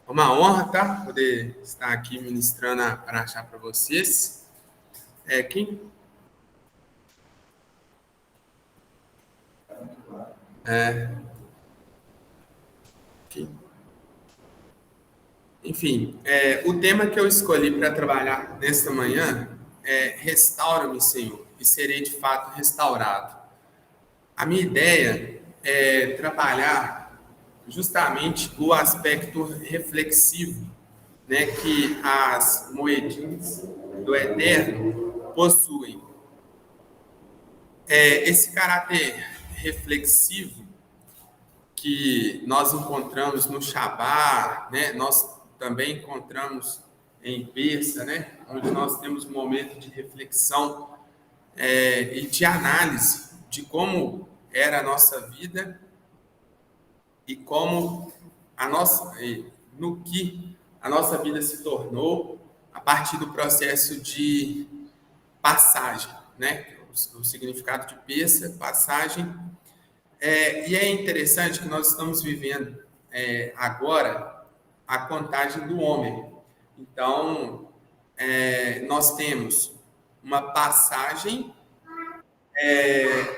É uma honra, tá? Poder estar aqui ministrando a Paraxá para vocês. Quem? É, quem? Enfim, o tema que eu escolhi para trabalhar nesta manhã é Restaura-me, Senhor, e serei de fato restaurado. A minha ideia é trabalhar justamente o aspecto reflexivo, né, que as moedinhas do Eterno possuem. Esse caráter reflexivo que nós encontramos no Shabá, né? Nós também encontramos em Peça, né? Onde nós temos um momento de reflexão e de análise de como era a nossa vida e como no que a nossa vida se tornou a partir do processo de passagem, né? O significado de Peça, passagem. E é interessante que nós estamos vivendo agora a contagem do homem. Então, nós temos uma passagem,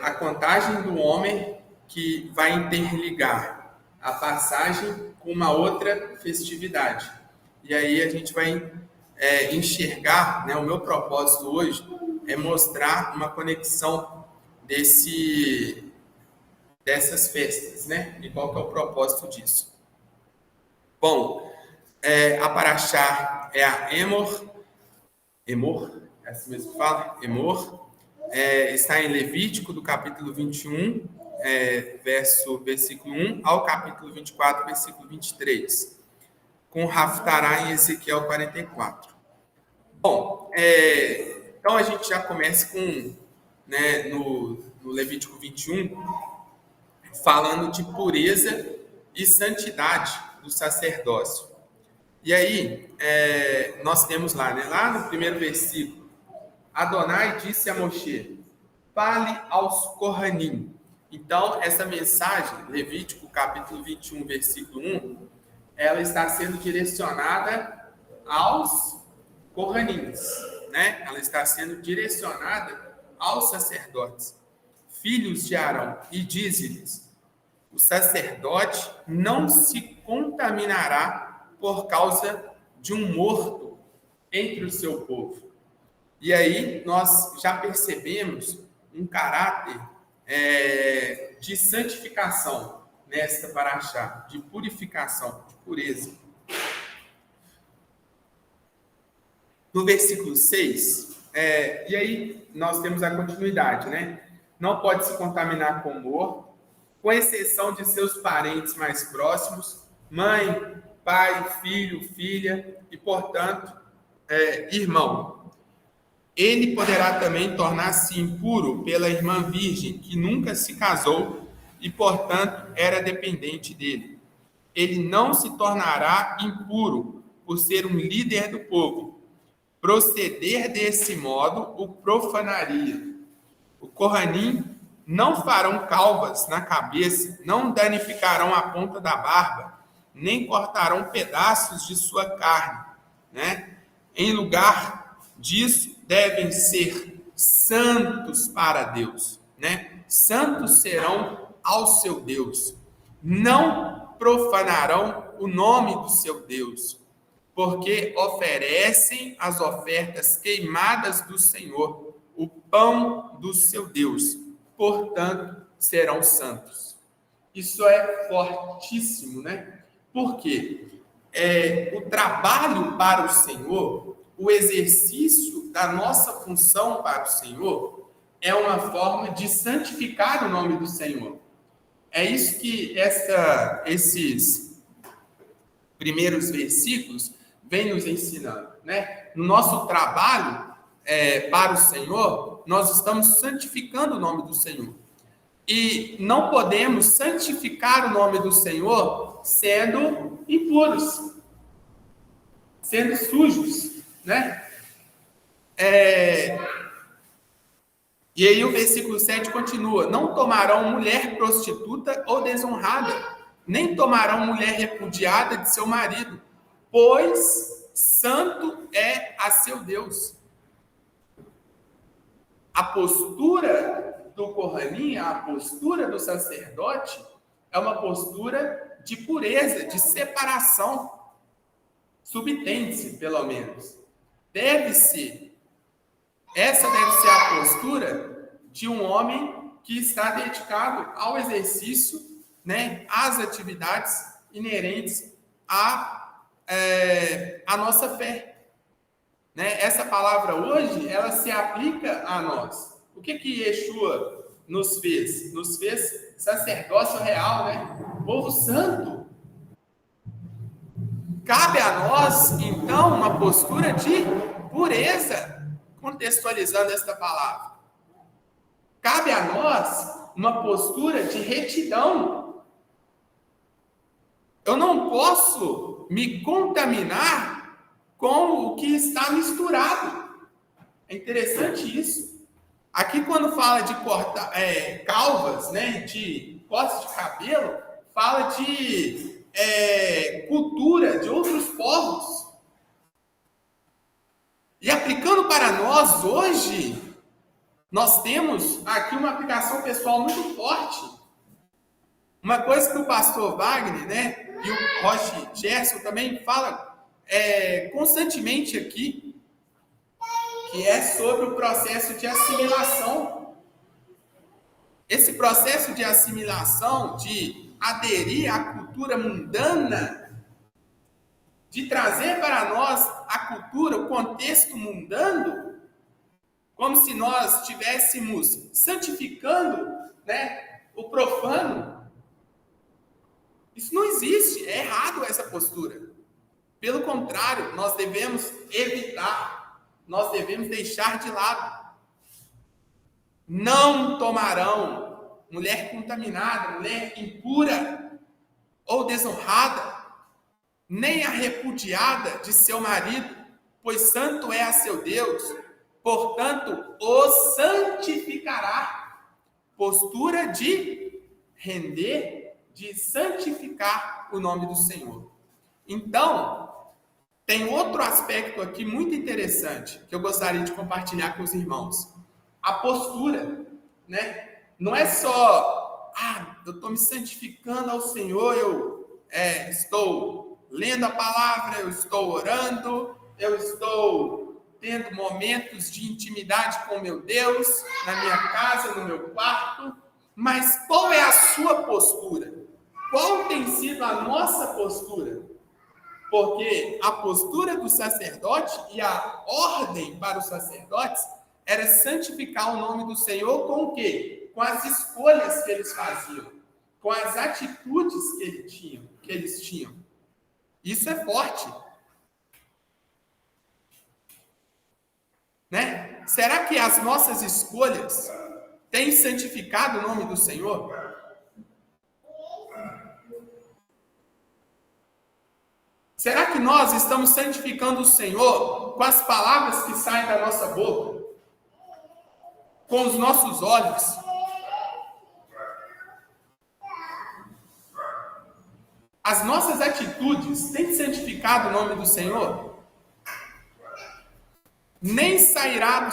a contagem do homem que vai interligar a passagem com uma outra festividade. E aí a gente vai enxergar, né, o meu propósito hoje é mostrar uma conexão dessas festas, né? E qual que é o propósito disso? Bom, a Paraxá é a Emor, é assim mesmo que fala? Emor, está em Levítico, do capítulo 21, versículo 1 ao capítulo 24, versículo 23, com Haftará em Ezequiel 44. Bom, então a gente já começa com, né, no Levítico 21, falando de pureza e santidade do sacerdócio. E aí, nós temos lá, né? Lá no primeiro versículo, Adonai disse a Moshe, fale aos Kohanim. Então, essa mensagem, Levítico capítulo 21, versículo 1, ela está sendo direcionada aos Kohanins, né? Ela está sendo direcionada aos sacerdotes, filhos de Arão, e diz-lhes, o sacerdote não se contaminará por causa de um morto entre o seu povo. E aí nós já percebemos um caráter de santificação nesta paraxá, de purificação, de pureza. No versículo 6, e aí nós temos a continuidade, né? Não pode se contaminar com o morto, com exceção de seus parentes mais próximos, mãe, pai, filho, filha e, portanto, irmão. Ele poderá também tornar-se impuro pela irmã virgem, que nunca se casou e, portanto, era dependente dele. Ele não se tornará impuro por ser um líder do povo. Proceder desse modo o profanaria. O Kohanim não farão calvas na cabeça, não danificarão a ponta da barba, nem cortarão pedaços de sua carne, né? Em lugar disso, devem ser santos para Deus, né? Santos serão ao seu Deus. Não profanarão o nome do seu Deus, porque oferecem as ofertas queimadas do Senhor, o pão do seu Deus. Portanto, serão santos. Isso é fortíssimo, né? Por quê? O trabalho para o Senhor, o exercício da nossa função para o Senhor, é uma forma de santificar o nome do Senhor. É isso que esses primeiros versículos vêm nos ensinando, né? No nosso trabalho para o Senhor, nós estamos santificando o nome do Senhor. E não podemos santificar o nome do Senhor sendo impuros, sendo sujos, né? E aí o versículo 7 continua, não tomarão mulher prostituta ou desonrada, nem tomarão mulher repudiada de seu marido, pois santo é a seu Deus. A postura do Kohanim, a postura do sacerdote, é uma postura de pureza, de separação. Subtende-se, pelo menos. Essa deve ser a postura de um homem que está dedicado ao exercício, né, às atividades inerentes à nossa fé. Né? Essa palavra hoje, ela se aplica a nós. O que Yeshua nos fez? Nos fez sacerdócio real, né? Povo santo. Cabe a nós, então, uma postura de pureza, contextualizando esta palavra. Cabe a nós uma postura de retidão. Eu não posso me contaminar com o que está misturado. É interessante isso. Aqui, quando fala de cortar calvas, né, de cortes de cabelo, fala de cultura de outros povos. E aplicando para nós hoje, nós temos aqui uma aplicação pessoal muito forte. Uma coisa que o pastor Wagner, né, e o Roche Gerson também fala constantemente aqui, que é sobre o processo de assimilação. Esse processo de assimilação, de aderir à cultura mundana, de trazer para nós a cultura, o contexto mundano, como se nós estivéssemos santificando, né, o profano. Isso não existe, é errado essa postura. Pelo contrário, nós devemos evitar, nós devemos deixar de lado. Não tomarão mulher contaminada, mulher impura ou desonrada, nem a repudiada de seu marido, pois santo é a seu Deus, portanto, o santificará. Postura de render, de santificar o nome do Senhor. Então, tem outro aspecto aqui muito interessante que eu gostaria de compartilhar com os irmãos. A postura, né? Não é só, eu estou me santificando ao Senhor, eu estou lendo a palavra, eu estou orando, eu estou tendo momentos de intimidade com meu Deus, na minha casa, no meu quarto, mas qual é a sua postura? Qual tem sido a nossa postura? Porque a postura do sacerdote e a ordem para os sacerdotes era santificar o nome do Senhor com o quê? Com as escolhas que eles faziam, com as atitudes que eles tinham. Isso é forte. Né? Será que as nossas escolhas têm santificado o nome do Senhor? Será que nós estamos santificando o Senhor com as palavras que saem da nossa boca? Com os nossos olhos? As nossas atitudes têm santificado o nome do Senhor? Nem sairá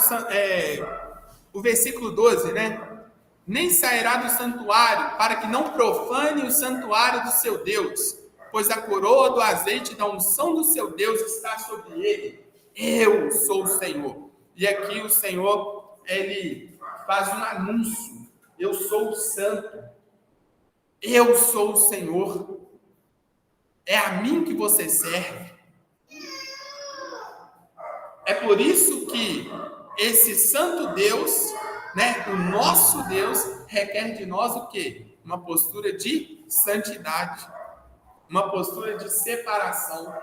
o versículo 12, né? Nem sairá do santuário, para que não profane o santuário do seu Deus, pois a coroa do azeite da unção do seu Deus está sobre ele. Eu sou o Senhor. E aqui o Senhor, ele faz um anúncio. Eu sou o santo. Eu sou o Senhor. É a mim que você serve. É por isso que esse santo Deus, né, o nosso Deus, requer de nós o quê? Uma postura de santidade. Uma postura de separação.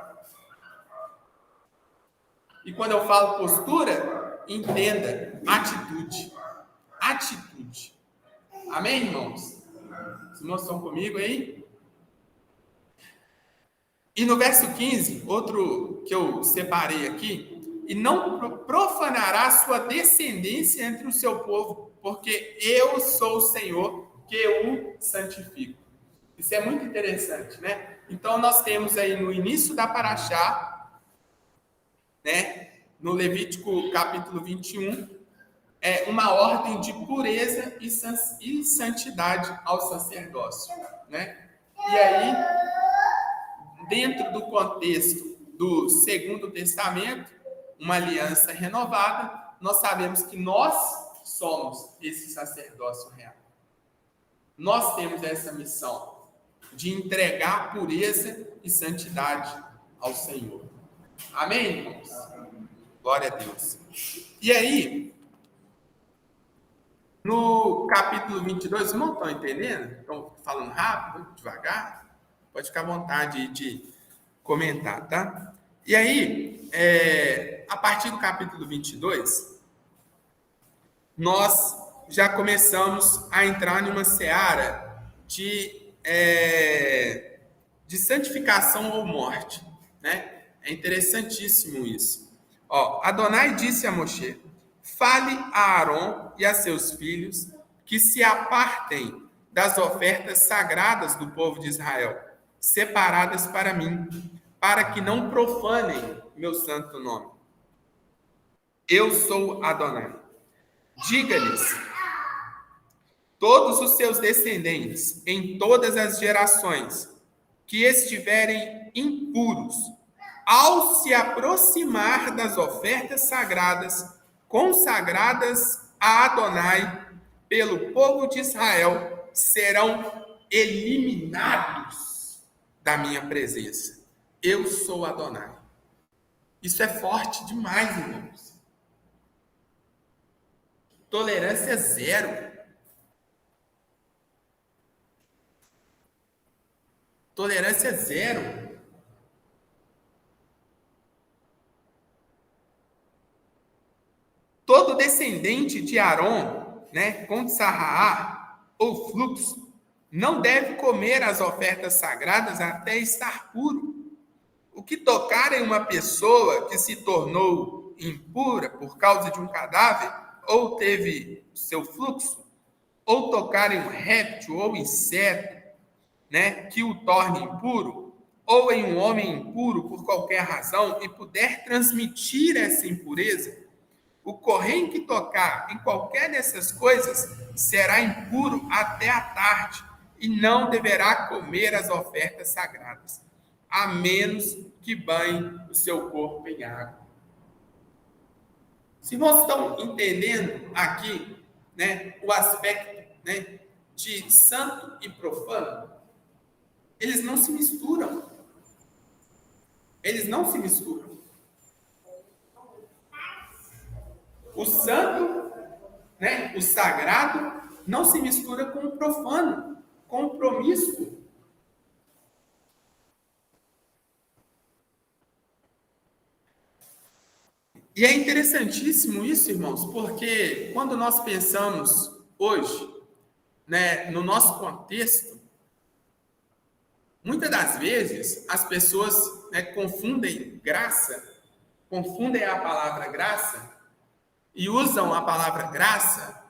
E quando eu falo postura, entenda, atitude. Atitude. Amém, irmãos? Os irmãos estão comigo aí? E no verso 15, outro que eu separei aqui, e não profanará sua descendência entre o seu povo, porque eu sou o Senhor que o santifico. Isso é muito interessante, né? Então, nós temos aí no início da Paraxá, né, no Levítico capítulo 21, uma ordem de pureza e santidade ao sacerdócio, né? E aí, dentro do contexto do Segundo Testamento, uma aliança renovada, nós sabemos que nós somos esse sacerdócio real. Nós temos essa missão de entregar pureza e santidade ao Senhor. Amém, irmãos? Glória a Deus. E aí, no capítulo 22, não estão entendendo? Estão falando rápido, devagar? Pode ficar à vontade de comentar, tá? E aí, a partir do capítulo 22, nós já começamos a entrar numa seara de santificação ou morte, né? É interessantíssimo isso. Ó, Adonai disse a Moshe: fale a Aaron e a seus filhos que se apartem das ofertas sagradas do povo de Israel, separadas para mim, para que não profanem meu santo nome. Eu sou Adonai. Diga-lhes: todos os seus descendentes, em todas as gerações, que estiverem impuros, ao se aproximar das ofertas sagradas, consagradas a Adonai pelo povo de Israel, serão eliminados da minha presença. Eu sou Adonai. Isso é forte demais, irmãos. Tolerância zero. Tolerância zero. Todo descendente de Arão, né, com Sarraá ou fluxo, não deve comer as ofertas sagradas até estar puro. O que tocar em uma pessoa que se tornou impura por causa de um cadáver, ou teve seu fluxo, ou tocar em um réptil ou inseto, né, que o torne impuro, ou em um homem impuro por qualquer razão e puder transmitir essa impureza, o correio que tocar em qualquer dessas coisas será impuro até a tarde e não deverá comer as ofertas sagradas, a menos que banhe o seu corpo em água. Se vocês estão entendendo aqui, né, o aspecto, né, de santo e profano, eles não se misturam. Eles não se misturam. O santo, né, o sagrado, não se mistura com o profano, com o promíscuo. E é interessantíssimo isso, irmãos, porque quando nós pensamos hoje, né, no nosso contexto, muitas das vezes as pessoas, né, confundem a palavra graça e usam a palavra graça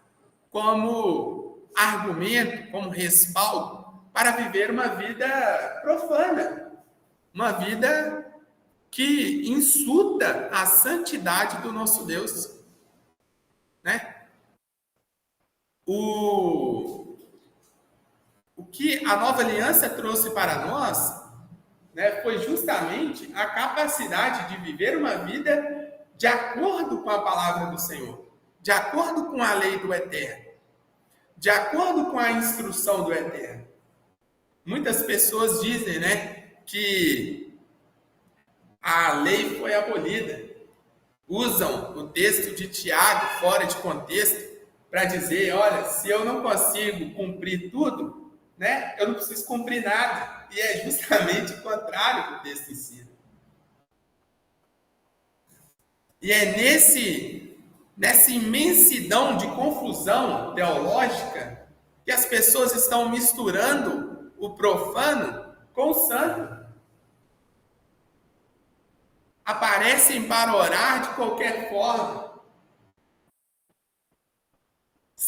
como argumento, como respaldo para viver uma vida profana, uma vida que insulta a santidade do nosso Deus, né? O que a nova aliança trouxe para nós, né, foi justamente a capacidade de viver uma vida de acordo com a palavra do Senhor, de acordo com a lei do Eterno, de acordo com a instrução do Eterno. Muitas pessoas dizem, né, que a lei foi abolida. Usam o texto de Tiago fora de contexto para dizer, olha, se eu não consigo cumprir tudo, né, eu não preciso cumprir nada. E é justamente o contrário que o texto ensina. E é nessa imensidão de confusão teológica que as pessoas estão misturando o profano com o santo. Aparecem para orar de qualquer forma.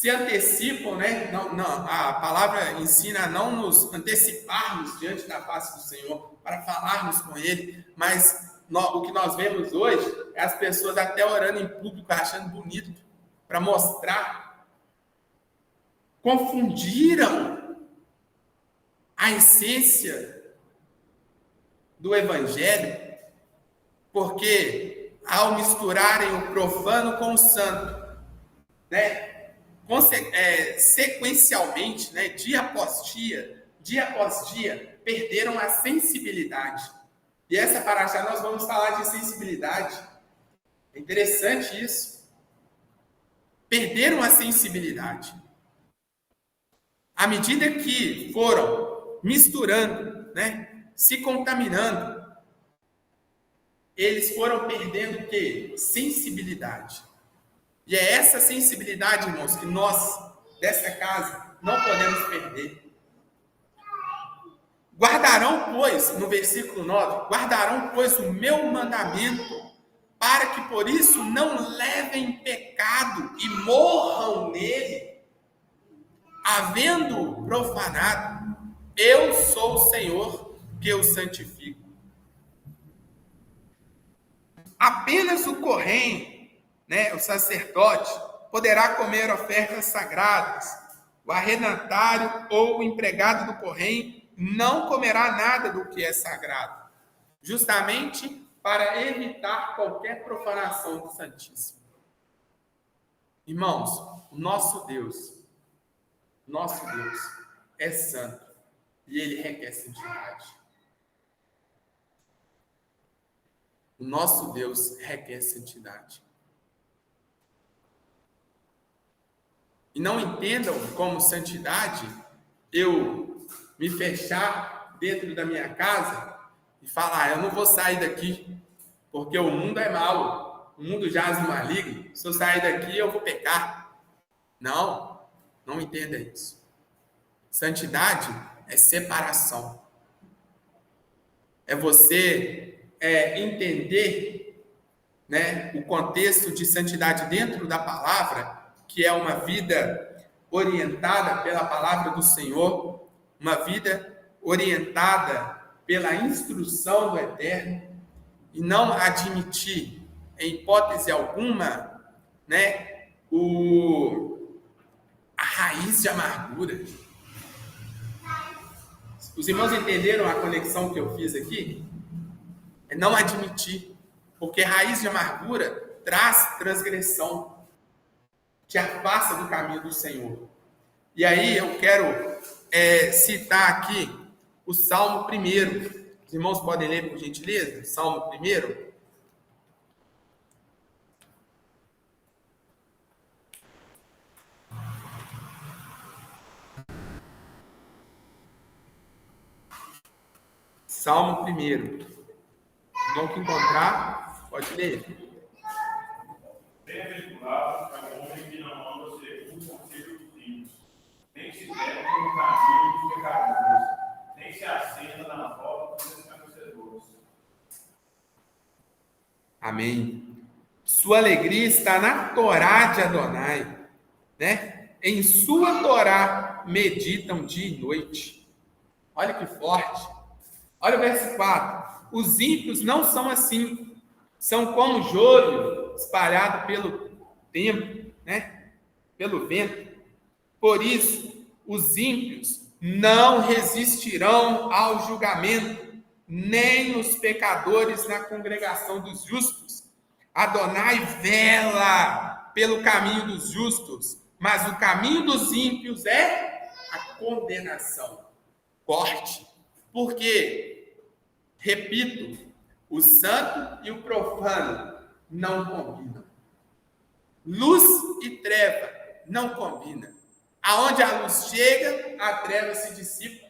se antecipam, né? Não, a palavra ensina a não nos anteciparmos diante da face do Senhor para falarmos com Ele, mas o que nós vemos hoje é as pessoas até orando em público, achando bonito, para mostrar. Confundiram a essência do Evangelho, porque ao misturarem o profano com o santo, né? Sequencialmente, né, dia após dia, perderam a sensibilidade. E essa paraxá nós vamos falar de sensibilidade. É interessante isso. Perderam a sensibilidade. À medida que foram misturando, né, se contaminando, eles foram perdendo o quê? Sensibilidade. E é essa sensibilidade, irmãos, que nós, dessa casa, não podemos perder. Guardarão, pois, no versículo 9, guardarão, pois, o meu mandamento, para que por isso não levem pecado e morram nele, havendo profanado. Eu sou o Senhor que os santifico. Apenas o corrente, né, o sacerdote, poderá comer ofertas sagradas. O arrendatário ou o empregado do corrente não comerá nada do que é sagrado, justamente para evitar qualquer profanação do Santíssimo. Irmãos, o nosso Deus é santo e ele requer santidade. O nosso Deus requer santidade. E não entendam como santidade eu me fechar dentro da minha casa e falar, eu não vou sair daqui, porque o mundo é mau, o mundo jaz no maligno, se eu sair daqui eu vou pecar. Não entenda isso. Santidade é separação. É você entender, né, o contexto de santidade dentro da palavra, que é uma vida orientada pela palavra do Senhor, uma vida orientada pela instrução do Eterno, e não admitir, em hipótese alguma, né, a raiz de amargura. Os irmãos entenderam a conexão que eu fiz aqui? É não admitir, porque raiz de amargura traz transgressão, te afasta do caminho do Senhor. E aí eu quero citar aqui o Salmo 1. Os irmãos podem ler, por gentileza? Salmo 1. Salmo 1. Vão que encontrar, pode ler. Bem-aventurado é o homem que não anda segundo o conselho dos ímpios, nem se deve pelo caminho dos pecadores, nem se assenta na roda dos escarnecedores. Amém. Sua alegria está na Torá de Adonai, né? Em sua Torá meditam dia e noite. Olha que forte. Olha o verso 4. Os ímpios não são assim. São como joio espalhado pelo tempo, né? Pelo vento. Por isso, os ímpios não resistirão ao julgamento, nem os pecadores na congregação dos justos. Adonai vela pelo caminho dos justos, mas o caminho dos ímpios é a condenação. Corte. Por quê? Repito, o santo e o profano não combinam. Luz e treva não combinam. Aonde a luz chega, a treva se dissipa.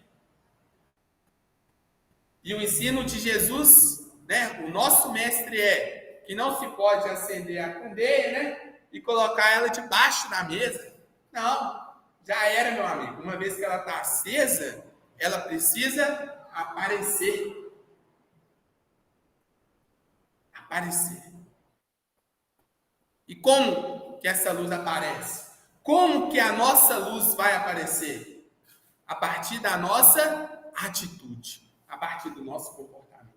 E o ensino de Jesus, né, o nosso mestre é que não se pode acender a candeia, né, e colocar ela debaixo da mesa. Não, já era, meu amigo. Uma vez que ela está acesa, ela precisa aparecer. E como que essa luz aparece? Como que a nossa luz vai aparecer? A partir da nossa atitude, a partir do nosso comportamento.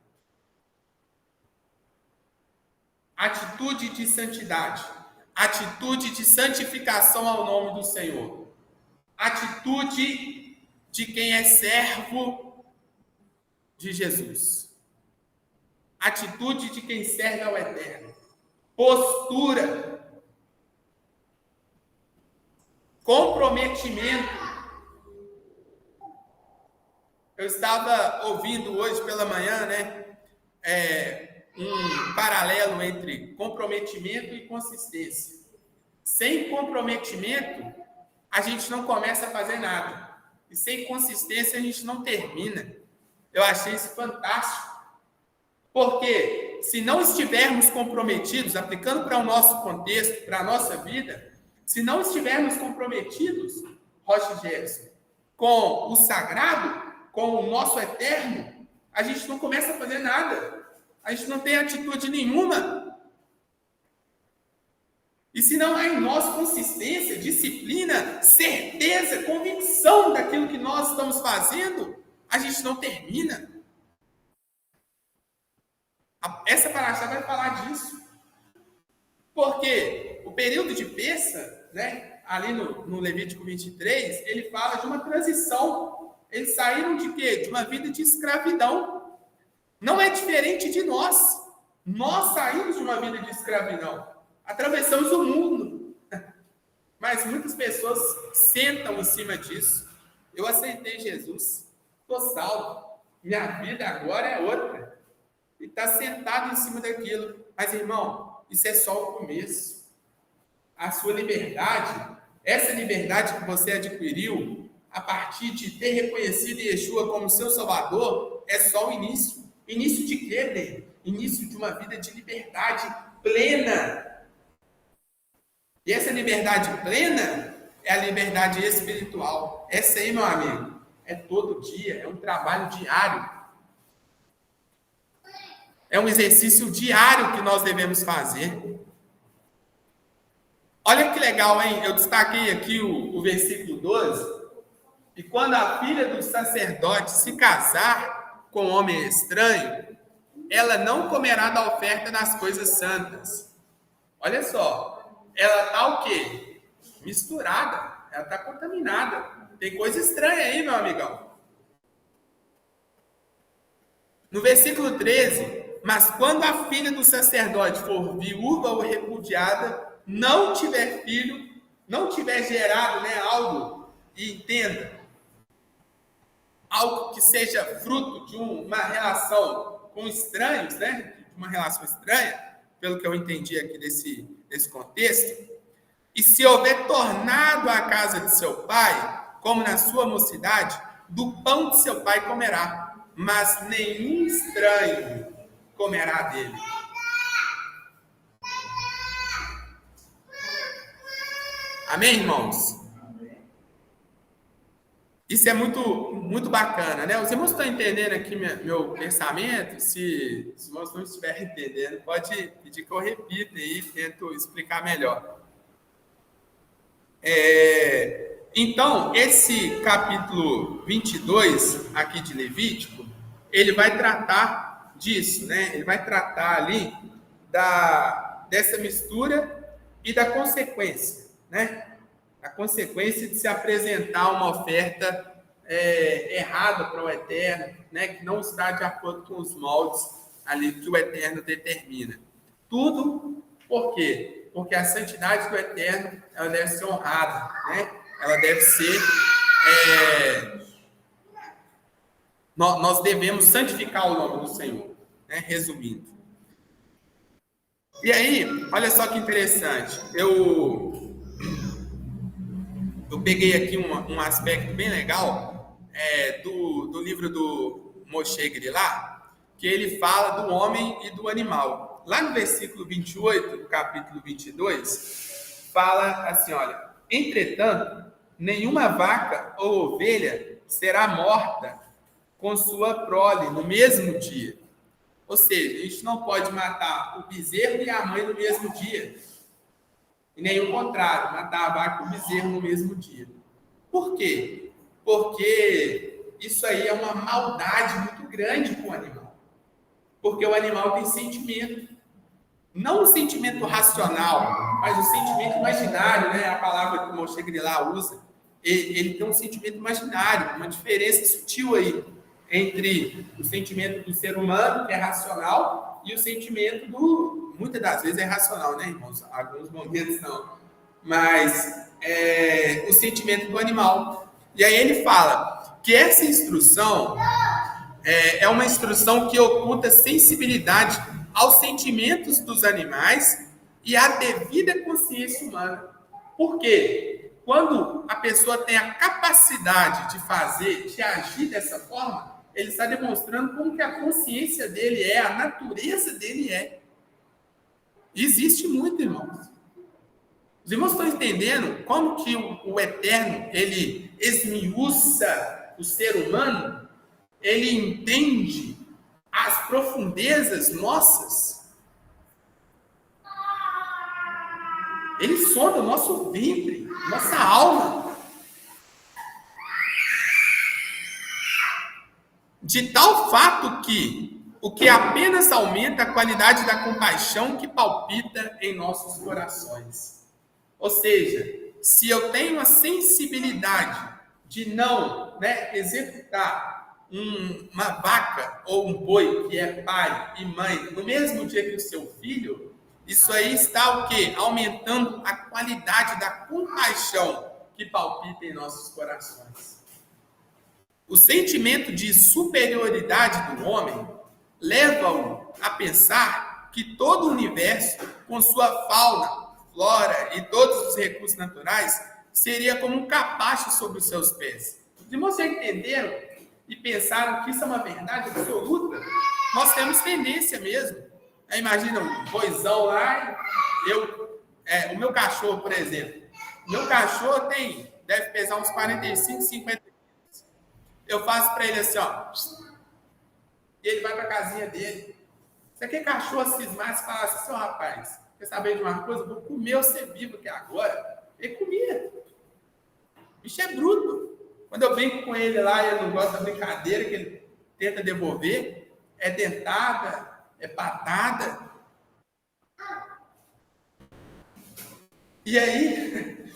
Atitude de santidade, atitude de santificação ao nome do Senhor, atitude de quem é servo de Jesus, atitude de quem serve ao Eterno, postura, comprometimento. Eu estava ouvindo hoje pela manhã, um paralelo entre comprometimento e consistência. Sem comprometimento, a gente não começa a fazer nada. E sem consistência, a gente não termina. Eu achei isso fantástico. Porque se não estivermos comprometidos, aplicando para o nosso contexto, para a nossa vida, se não estivermos comprometidos, Rocha Gerson, com o sagrado, com o nosso eterno, a gente não começa a fazer nada. A gente não tem atitude nenhuma. E se não há em nós consistência, disciplina, certeza, convicção daquilo que nós estamos fazendo, a gente não termina. Essa paraxá vai falar disso. Porque o período de Pessa, ali no Levítico 23, ele fala de uma transição. Eles saíram de quê? De uma vida de escravidão. Não é diferente de nós. Nós saímos de uma vida de escravidão. Atravessamos o mundo. Mas muitas pessoas sentam em cima disso. Eu aceitei Jesus. Estou salvo. Minha vida agora é outra. E está sentado em cima daquilo. Mas, irmão, isso é só o começo. A sua liberdade, essa liberdade que você adquiriu a partir de ter reconhecido Yeshua como seu Salvador, é só o início. Início de quê, Breno? Início de uma vida de liberdade plena. E essa liberdade plena é a liberdade espiritual. Essa aí, meu amigo, é todo dia, é um trabalho diário. É um exercício diário que nós devemos fazer. Olha que legal, hein? Eu destaquei aqui o versículo 12. E quando a filha do sacerdote se casar com um homem estranho, ela não comerá da oferta das coisas santas. Olha só, ela está o quê? Misturada, ela está contaminada. Tem coisa estranha aí, meu amigão. No versículo 13, mas quando a filha do sacerdote for viúva ou repudiada, não tiver filho, não tiver gerado algo, e entenda, algo que seja fruto de uma relação com estranhos, de uma relação estranha, pelo que eu entendi aqui desse contexto, e se houver tornado à casa de seu pai, como na sua mocidade, do pão de seu pai comerá, mas nenhum estranho comerá dele. Amém, irmãos? Isso é muito, muito bacana, né? Os irmãos estão entendendo aqui meu pensamento? Se os irmãos não estiverem entendendo, pode pedir que eu repita e tento explicar melhor. Então, esse capítulo 22 aqui de Levítico, ele vai tratar disso, Ele vai tratar ali dessa mistura e da consequência, A consequência de se apresentar uma oferta errada para o Eterno, que não está de acordo com os moldes ali que o Eterno determina. Tudo por quê? Porque a santidade do Eterno, ela deve ser honrada, Ela deve ser... Nós devemos santificar o nome do Senhor, resumindo. E aí, olha só que interessante. Eu peguei aqui um aspecto bem legal do livro do Moshe Grilá, que ele fala do homem e do animal. Lá no versículo 28, do capítulo 22, fala assim, olha, entretanto, nenhuma vaca ou ovelha será morta com sua prole no mesmo dia. Ou seja, a gente não pode matar o bezerro e a mãe no mesmo dia. E nem o contrário, matar a vaca e o bezerro no mesmo dia. Por quê? Porque isso aí é uma maldade muito grande com o animal. Porque o animal tem sentimento. Não o sentimento racional, mas o sentimento imaginário, né? A palavra que o Moshe Grilá usa. Ele tem um sentimento imaginário, uma diferença sutil aí entre o sentimento do ser humano, que é racional, e o sentimento muitas das vezes é racional, né, irmãos? Alguns momentos não. Mas o sentimento do animal. E aí ele fala que essa instrução é uma instrução que oculta sensibilidade aos sentimentos dos animais e à devida consciência humana. Por quê? Quando a pessoa tem a capacidade de agir dessa forma, ele está demonstrando como que a consciência dele é, a natureza dele é. Existe muito, irmãos. Os irmãos estão entendendo como que o Eterno, ele esmiuça o ser humano? Ele entende as profundezas nossas. Ele sonda o nosso ventre, nossa alma. De tal fato que o que apenas aumenta a qualidade da compaixão que palpita em nossos corações. Ou seja, se eu tenho a sensibilidade de não executar uma vaca ou um boi que é pai e mãe no mesmo dia que o seu filho, isso aí está o quê? Aumentando a qualidade da compaixão que palpita em nossos corações. O sentimento de superioridade do homem leva-o a pensar que todo o universo, com sua fauna, flora e todos os recursos naturais, seria como um capacho sobre os seus pés. Os irmãos já entenderam e pensaram que isso é uma verdade absoluta? Nós temos tendência mesmo. Imagina um boizão lá, o meu cachorro, por exemplo. Meu cachorro deve pesar uns 45, 50 quilos. Eu faço para ele assim, ó. E ele vai para a casinha dele. Se aquele cachorro cismasse e falasse, seu rapaz, quer saber de uma coisa? Eu vou comer você vivo aqui agora. Ele comia. O bicho é bruto. Quando eu brinco com ele lá, ele não gosta da brincadeira, que ele tenta devolver, é dentada, é patada. E aí,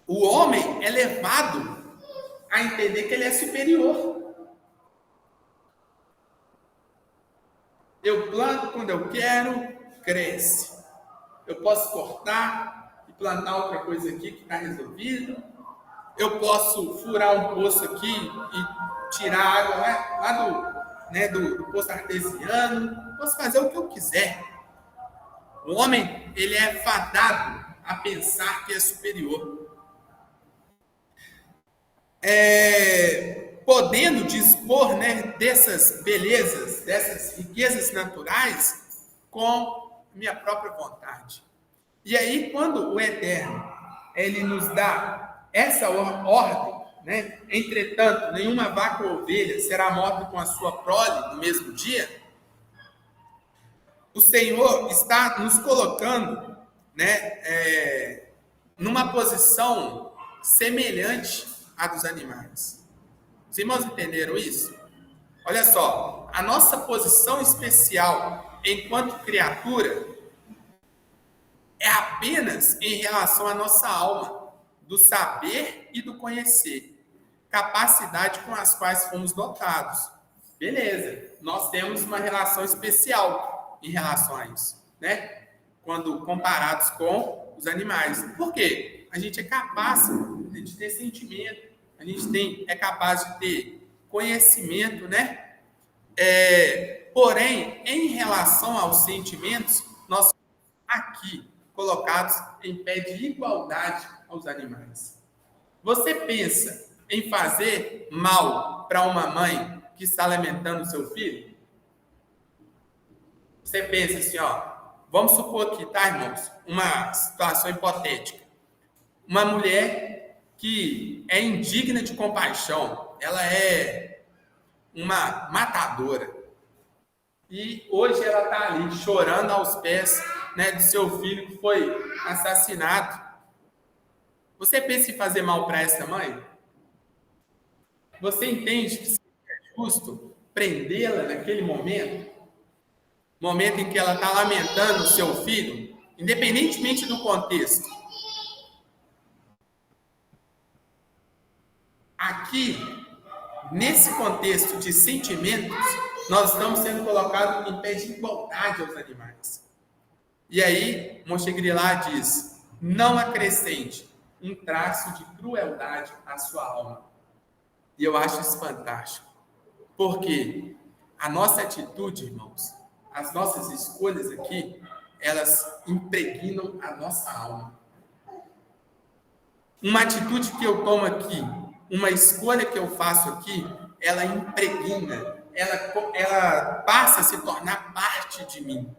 o homem é levado a entender que ele é superior. Eu planto quando eu quero, cresce. Eu posso cortar e plantar outra coisa aqui que está resolvido. Eu posso furar um poço aqui e tirar água lá do poço artesiano. Posso fazer o que eu quiser. O homem, ele é fadado a pensar que é superior. Podendo dispor dessas belezas, dessas riquezas naturais com minha própria vontade. E aí, quando o Eterno, ele nos dá essa ordem, entretanto, nenhuma vaca ou ovelha será morta com a sua prole no mesmo dia, o Senhor está nos colocando numa posição semelhante à dos animais. Os irmãos entenderam isso? Olha só, a nossa posição especial enquanto criatura é apenas em relação à nossa alma, do saber e do conhecer, capacidade com as quais fomos dotados. Beleza, nós temos uma relação especial em relação a isso, quando comparados com os animais. Por quê? A gente é capaz de ter sentimento, a gente é capaz de ter conhecimento, porém, em relação aos sentimentos, nós somos aqui colocados em pé de igualdade aos animais. Você pensa em fazer mal para uma mãe que está alimentando o seu filho? Você pensa assim, vamos supor aqui, tá, irmãos? Uma situação hipotética. Uma mulher que é indigna de compaixão, ela é uma matadora. E hoje ela está ali chorando aos pés né, do seu filho que foi assassinado. Você pensa em fazer mal para essa mãe? Você entende que é justo prendê-la naquele momento? Momento em que ela está lamentando o seu filho, independentemente do contexto. Aqui, nesse contexto de sentimentos, nós estamos sendo colocados em pé de igualdade aos animais. E aí, Monchengrilá diz: não acrescente um traço de crueldade à sua alma. E eu acho isso fantástico. Porque a nossa atitude, irmãos, as nossas escolhas aqui, elas impregnam a nossa alma. Uma atitude que eu tomo aqui, uma escolha que eu faço aqui, ela impregna, ela passa a se tornar parte de mim.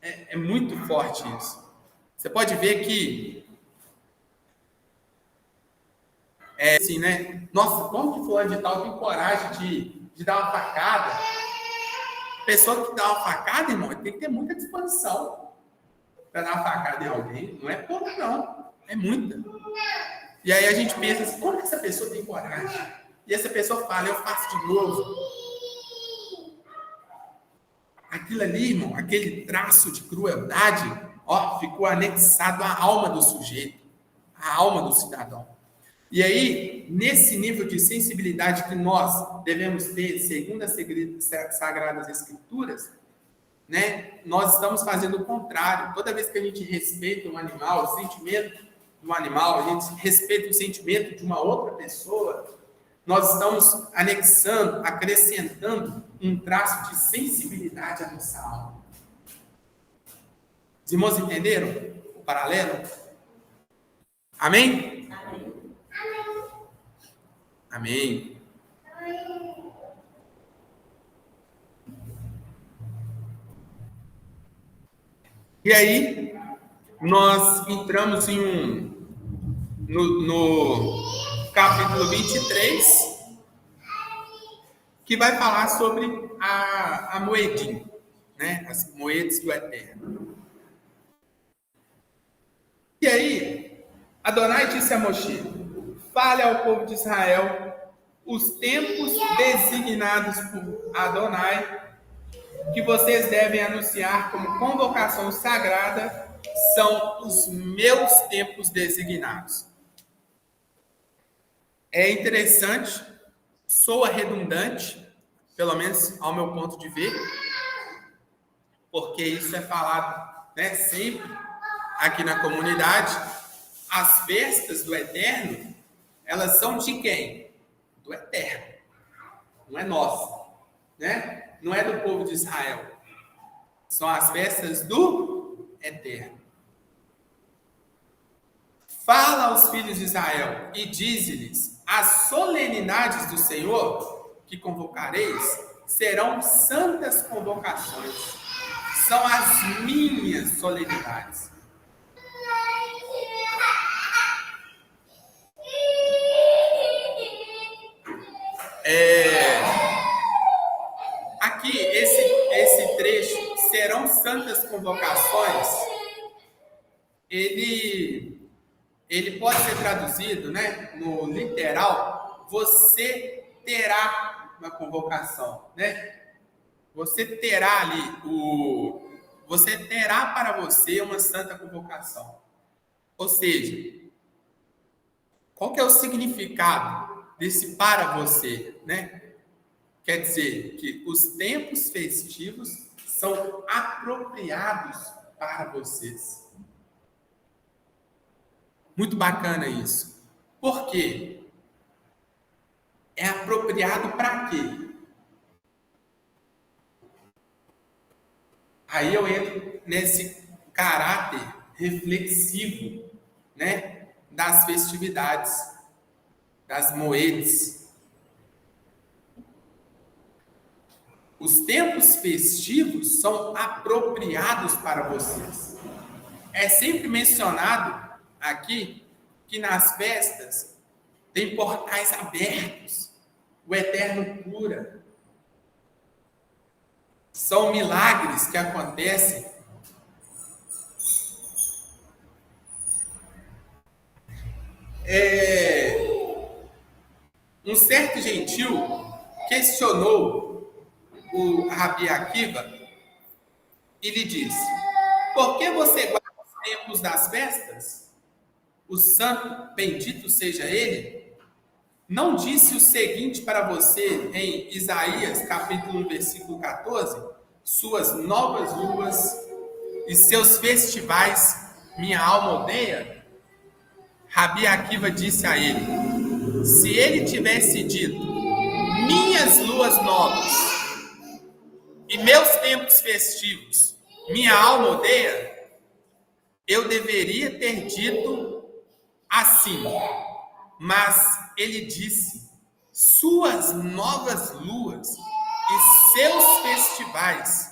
É muito forte isso. Você pode ver que assim, né? Nossa, como que fulano de tal tem coragem de dar uma facada? Pessoa que dá uma facada, irmão, tem que ter muita disposição para dar uma facada em alguém. Não é pouco, não. É muita. E aí a gente pensa assim, como que essa pessoa tem coragem? E essa pessoa fala, eu faço de novo. Aquilo ali, irmão, aquele traço de crueldade, ó, ficou anexado à alma do sujeito, à alma do cidadão. E aí, nesse nível de sensibilidade que nós devemos ter, segundo as Sagradas Escrituras, né, nós estamos fazendo o contrário. Toda vez que a gente respeita um animal, o sentimento do animal, a gente respeita o sentimento de uma outra pessoa, nós estamos anexando, acrescentando um traço de sensibilidade à nossa alma. Os irmãos entenderam o paralelo? Amém? Amém. E aí, nós entramos no capítulo 23, que vai falar sobre a moedinha, né? As moedas do Eterno. E aí, Adonai disse a Moshe: fale ao povo de Israel os tempos designados por Adonai, que vocês devem anunciar como convocação sagrada, são os meus tempos designados. É interessante, soa redundante, pelo menos ao meu ponto de ver, porque isso é falado, né, sempre aqui na comunidade. As festas do Eterno, elas são de quem? Do Eterno. Não é nossa, né? Não é do povo de Israel. São as festas do Eterno. Fala aos filhos de Israel e dize-lhes: as solenidades do Senhor que convocareis serão santas convocações. São as minhas solenidades. Aqui, esse trecho, serão santas convocações, ele pode ser traduzido, né, no literal, você terá uma convocação, né? Você terá ali você terá para você uma santa convocação. Ou seja, qual que é o significado desse para você, né? Quer dizer que os tempos festivos são apropriados para vocês. Muito bacana isso. Por quê? É apropriado para quê? Aí eu entro nesse caráter reflexivo, né, das festividades, das moedas. Os tempos festivos são apropriados para vocês. É sempre mencionado aqui que nas festas tem portais abertos, o Eterno cura. São milagres que acontecem Um certo gentil questionou o Rabi Akiva e lhe disse: por que você guarda os tempos das festas? O santo, bendito seja ele, não disse o seguinte para você em Isaías, capítulo 1, versículo 14? Suas novas luas e seus festivais, minha alma odeia? Rabi Akiva disse a ele: se ele tivesse dito, minhas luas novas e meus tempos festivos, minha alma odeia, eu deveria ter dito assim. Mas ele disse, suas novas luas e seus festivais,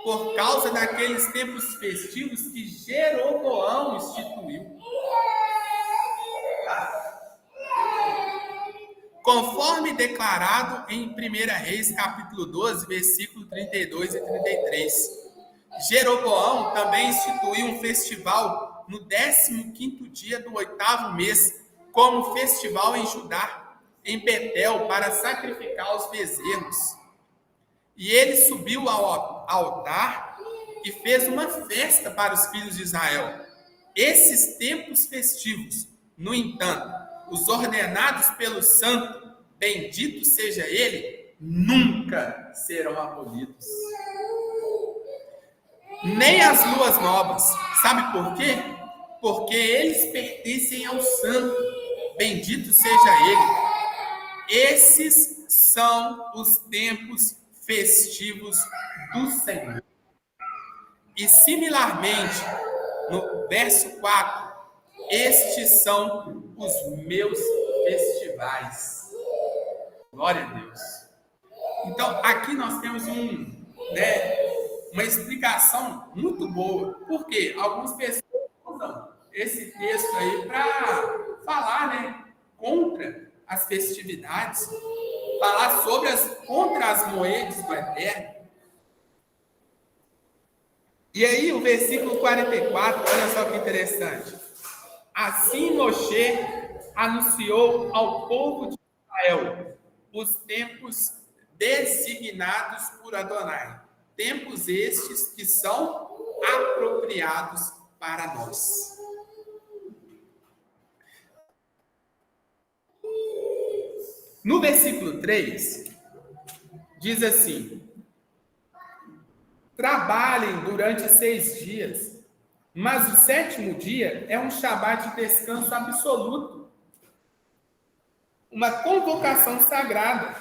por causa daqueles tempos festivos que Jeroboão instituiu. Conforme declarado em 1 Reis, capítulo 12, versículo 32 e 33. Jeroboão também instituiu um festival no 15º dia do 8º mês, como festival em Judá, em Betel, para sacrificar os bezerros. E ele subiu ao altar e fez uma festa para os filhos de Israel. Esses tempos festivos, no entanto, os ordenados pelo santo, bendito seja ele, nunca serão abolidos. Nem as luas novas. Sabe por quê? Porque eles pertencem ao santo, bendito seja ele. Esses são os tempos festivos do Senhor. E similarmente, no verso 4, estes são os meus festivais. Glória a Deus. Então, aqui nós temos uma explicação muito boa. Por quê? Algumas pessoas usam esse texto aí para falar, contra as festividades, falar contra as moedas do Eterno. E aí, o versículo 44, olha só que interessante. Assim Moshe anunciou ao povo de Israel os tempos designados por Adonai. Tempos estes que são apropriados para nós. No versículo 3, diz assim: trabalhem durante 6 dias, mas o 7º dia é um Shabat de descanso absoluto, uma convocação sagrada.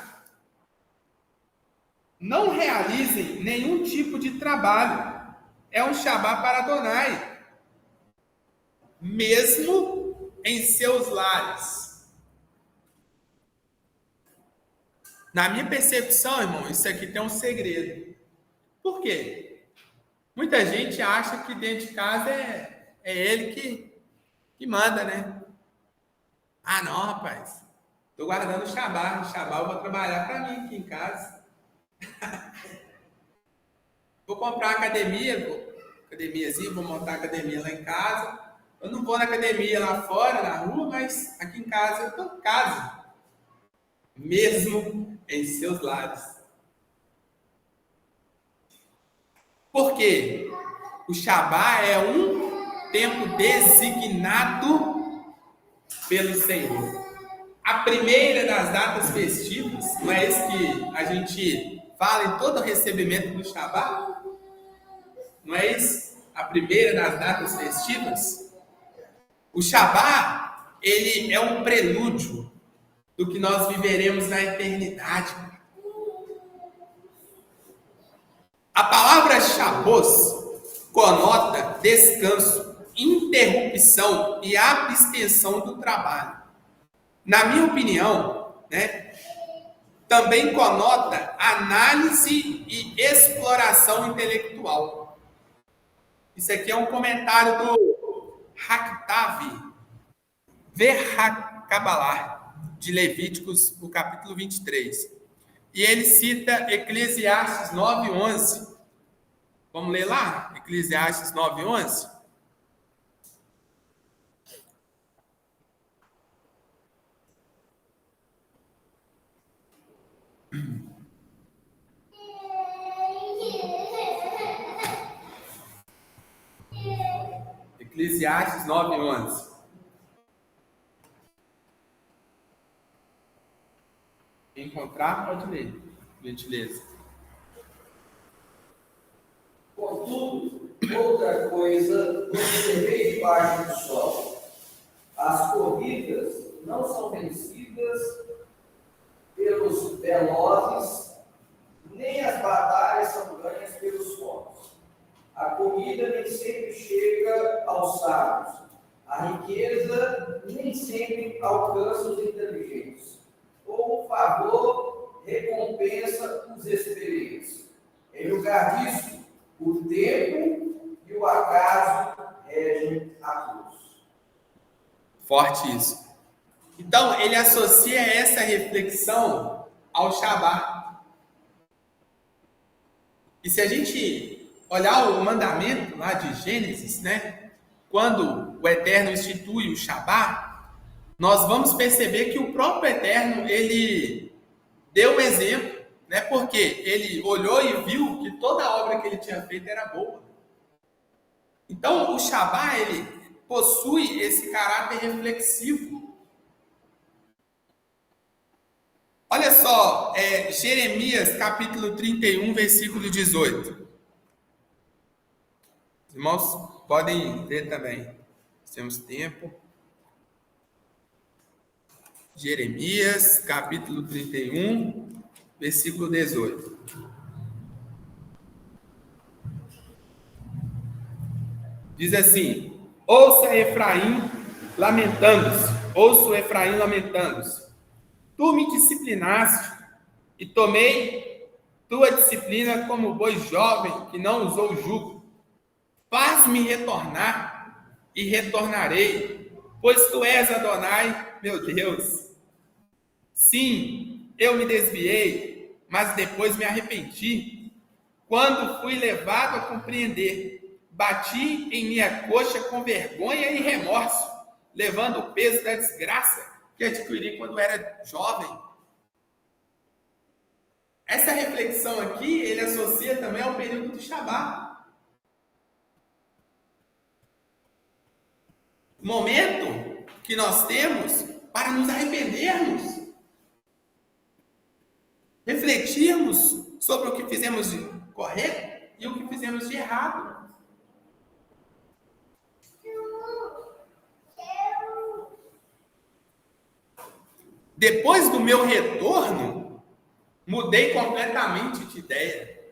Não realizem nenhum tipo de trabalho. É um Shabat para Adonai, mesmo em seus lares. Na minha percepção, irmão, isso aqui tem um segredo. Por quê? Muita gente acha que dentro de casa é ele que manda, né? Ah, não, rapaz. Estou guardando o Shabat. O Shabat eu vou trabalhar para mim aqui em casa. Vou comprar uma academiazinha, vou montar a academia lá em casa. Eu não vou na academia lá fora, na rua, mas aqui em casa eu estou em casa. Mesmo em seus lares. Por quê? O Shabat é um tempo designado pelo Senhor. A primeira das datas festivas, não é isso que a gente fala em todo o recebimento do Shabat? Não é isso? A primeira das datas festivas? O Shabat, ele é um prelúdio do que nós viveremos na eternidade. A palavra Shabbos conota descanso, interrupção e abstenção do trabalho. Na minha opinião, também conota análise e exploração intelectual. Isso aqui é um comentário do Haktavi Verhakabalar, de Levíticos, no capítulo 23. E ele cita Eclesiastes 9:11. Vamos ler lá? Eclesiastes 9:11. Eclesiastes 9:11. Encontrar, pode ler. Gentileza. Contudo, outra coisa observei debaixo do sol. As corridas não são vencidas pelos velozes, nem as batalhas são ganhas pelos fortes. A comida nem sempre chega aos sábios. A riqueza nem sempre alcança os inteligentes. Ou o favor recompensa os experientes. Em lugar disso, o tempo e o acaso regem a todos. Forte isso. Então, ele associa essa reflexão ao Shabá. E se a gente olhar o mandamento lá de Gênesis, né? Quando o Eterno institui o Shabá, nós vamos perceber que o próprio Eterno, ele deu um exemplo, né? Porque ele olhou e viu que toda a obra que ele tinha feito era boa. Então, o Shabá, ele possui esse caráter reflexivo. Olha só, Jeremias, capítulo 31, versículo 18. Os irmãos podem ler também. Temos tempo. Jeremias, capítulo 31, versículo 18. Diz assim: ouça Efraim lamentando-se, ouço Efraim lamentando-se. Tu me disciplinaste e tomei tua disciplina como boi jovem que não usou jugo. Faz-me retornar e retornarei, pois tu és Adonai, meu Deus. Sim, eu me desviei, mas depois me arrependi. Quando fui levado a compreender, bati em minha coxa com vergonha e remorso, levando o peso da desgraça que adquiri quando era jovem. Essa reflexão aqui, ele associa também ao período do Shabá. Momento que nós temos para nos arrependermos, refletirmos sobre o que fizemos de correto e o que fizemos de errado. Depois do meu retorno, mudei completamente de ideia.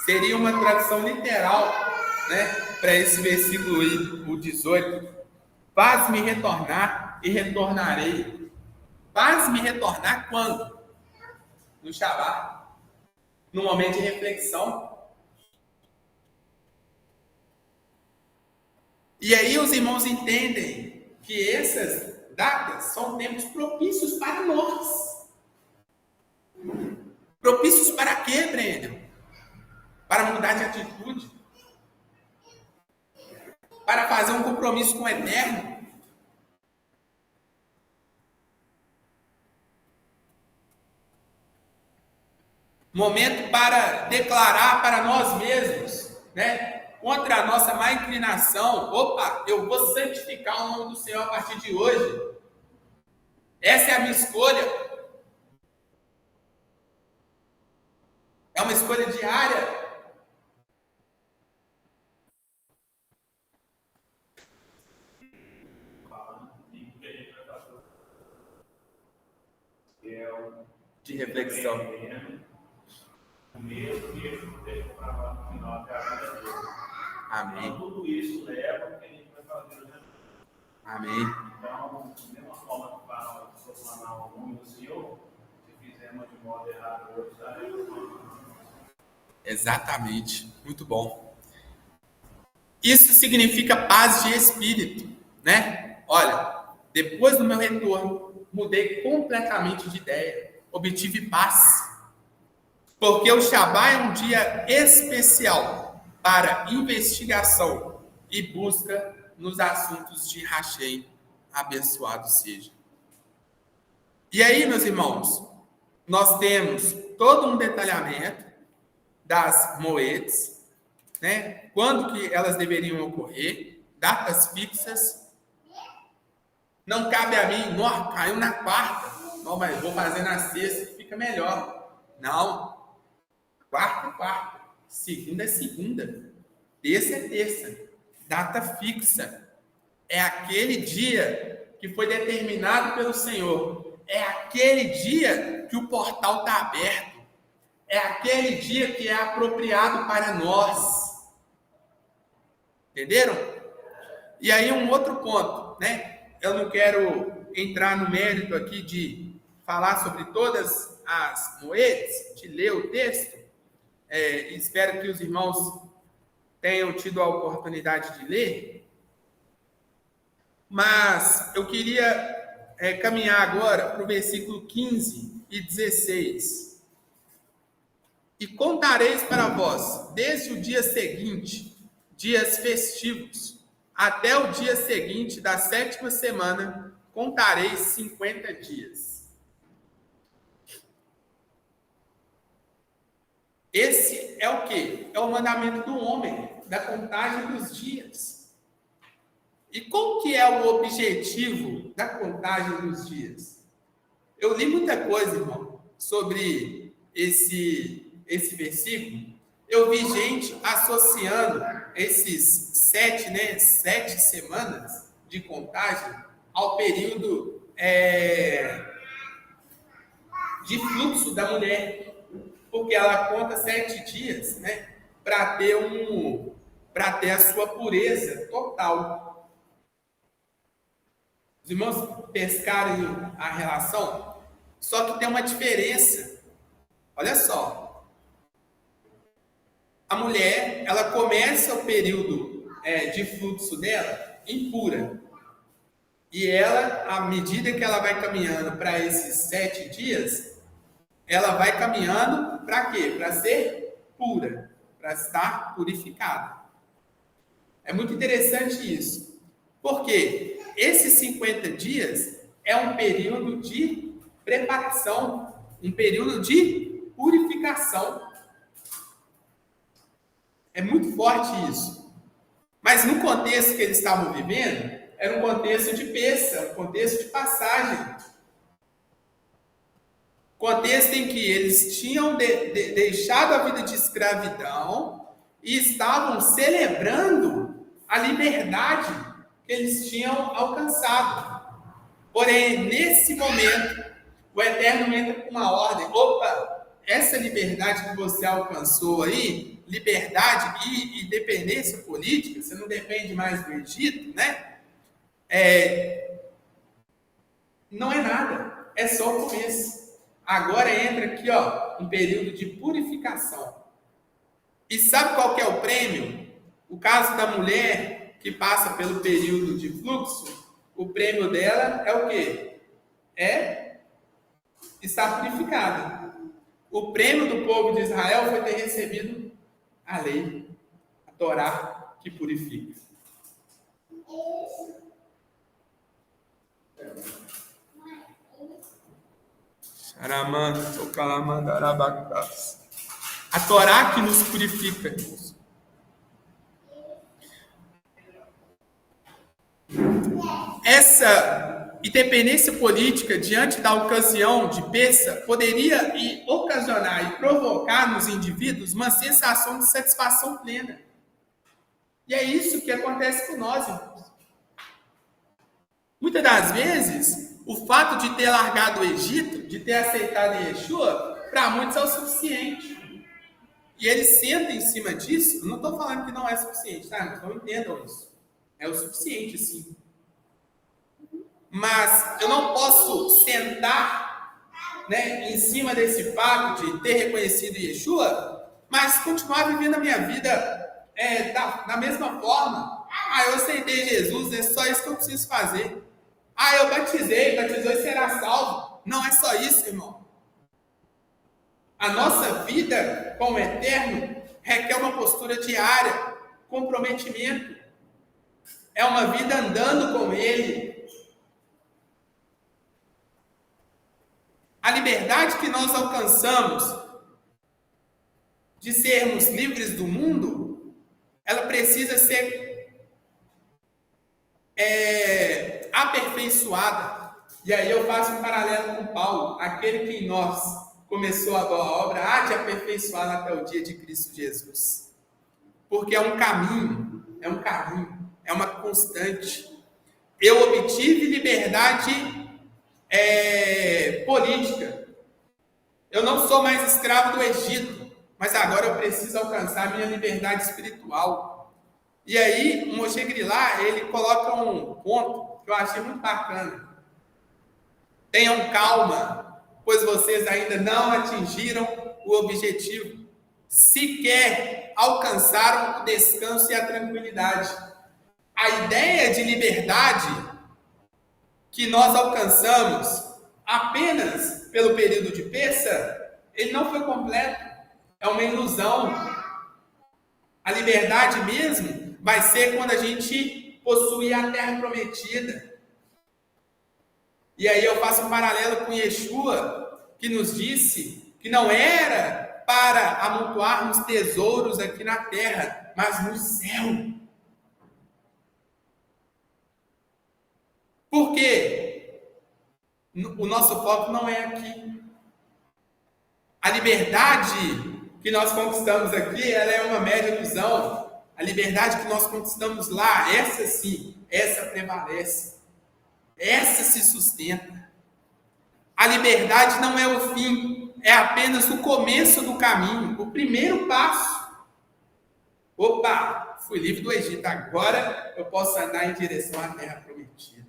Seria uma tradução literal, né, para esse versículo aí, o 18. Faz-me retornar e retornarei. Faz-me retornar quando? No Shabá. No momento de reflexão. E aí os irmãos entendem que essas datas são tempos propícios para nós. Propícios para quê, Breno? Para mudar de atitude. Para fazer um compromisso com o Eterno. Momento para declarar para nós mesmos, né? Contra a nossa má inclinação. Opa, eu vou santificar o nome do Senhor a partir de hoje. Essa é a minha escolha. É uma escolha diária. De reflexão. Amém. Então, tudo isso leva ao que a gente vai fazer, né? Amém. Então, da mesma forma que para proclamar o nome do Senhor, se fizermos de modo errado, hoje estaremos. Exatamente. Muito bom. Isso significa paz de espírito, né? Olha, depois do meu retorno, mudei completamente de ideia. Obtive paz. Porque o Shabá é um dia especial para investigação e busca nos assuntos de Hashem. Abençoado seja. E aí, meus irmãos, nós temos todo um detalhamento das moedas, né? Quando que elas deveriam ocorrer, datas fixas. Não cabe a mim, não, caiu na quarta, não, mas vou fazer na sexta, fica melhor. Não. Quarta é quarta, segunda é segunda, terça é terça. Data fixa. É aquele dia que foi determinado pelo Senhor. É aquele dia que o portal está aberto. É aquele dia que é apropriado para nós. Entenderam? E aí um outro ponto, né? Eu não quero entrar no mérito aqui de falar sobre todas as moedas, de ler o texto. Espero que os irmãos tenham tido a oportunidade de ler. Mas eu queria caminhar agora para o versículo 15 e 16. E contareis para vós, desde o dia seguinte, dias festivos, até o dia seguinte da 7ª semana, contareis 50 dias. Esse é o quê? É o mandamento do homem, da contagem dos dias. E qual que é o objetivo da contagem dos dias? Eu li muita coisa, irmão, sobre esse versículo. Eu vi gente associando esses 7 semanas de contagem ao período de fluxo da mulher. Porque ela conta 7 dias, né, para ter a sua pureza total. Os irmãos pescaram a relação, só que tem uma diferença. Olha só. A mulher, ela começa o período de fluxo dela impura. E ela, à medida que ela vai caminhando para esses 7 dias, ela vai caminhando para quê? Para ser pura, para estar purificada. É muito interessante isso. Porque esses 50 dias é um período de preparação, um período de purificação. É muito forte isso. Mas no contexto que eles estavam vivendo, era um contexto de bênção, um contexto de passagem. Contexto em que eles tinham deixado a vida de escravidão e estavam celebrando a liberdade que eles tinham alcançado. Porém, nesse momento, o Eterno entra com uma ordem. Opa, essa liberdade que você alcançou aí, liberdade e independência política, você não depende mais do Egito, né? Não é nada, é só o começo. Agora entra aqui, um período de purificação. E sabe qual que é o prêmio? O caso da mulher que passa pelo período de fluxo, o prêmio dela é o quê? É estar purificada. O prêmio do povo de Israel foi ter recebido a lei, a Torá, que purifica. A Torá que nos purifica, irmãos. Essa independência política diante da ocasião de peça poderia ocasionar e provocar nos indivíduos uma sensação de satisfação plena. E é isso que acontece com nós, irmãos. Muitas das vezes, o fato de ter largado o Egito, de ter aceitado Yeshua, para muitos é o suficiente. E eles sentam em cima disso. Não estou falando que não é suficiente, tá? Não entendam isso. É o suficiente, sim. Mas eu não posso sentar, em cima desse fato de ter reconhecido Yeshua, mas continuar vivendo a minha vida da mesma forma. Eu aceitei Jesus, é só isso que eu preciso fazer. Eu batizou e será salvo. Não é só isso, irmão. A nossa vida com o Eterno requer uma postura diária, comprometimento. É uma vida andando com Ele. A liberdade que nós alcançamos de sermos livres do mundo, ela precisa ser aperfeiçoada. E aí eu faço um paralelo com Paulo, aquele que em nós começou a boa obra, há de aperfeiçoar até o dia de Cristo Jesus. Porque é um caminho, é uma constante. Eu obtive liberdade política. Eu não sou mais escravo do Egito, mas agora eu preciso alcançar minha liberdade espiritual. E aí, o Moshe Grilá, ele coloca um ponto que eu achei muito bacana. Tenham calma, pois vocês ainda não atingiram o objetivo. Sequer alcançaram o descanso e a tranquilidade. A ideia de liberdade que nós alcançamos apenas pelo período de Pêssar, ele não foi completo. É uma ilusão. A liberdade mesmo vai ser quando a gente possuir a terra prometida. E aí eu faço um paralelo com Yeshua, que nos disse que não era para amontoarmos tesouros aqui na terra, mas no céu. Por quê? O nosso foco não é aqui. A liberdade que nós conquistamos aqui, ela é uma média ilusão. A liberdade que nós conquistamos lá, essa sim, essa prevalece. Essa se sustenta. A liberdade não é o fim, é apenas o começo do caminho, o primeiro passo. Opa, fui livre do Egito, agora eu posso andar em direção à terra prometida.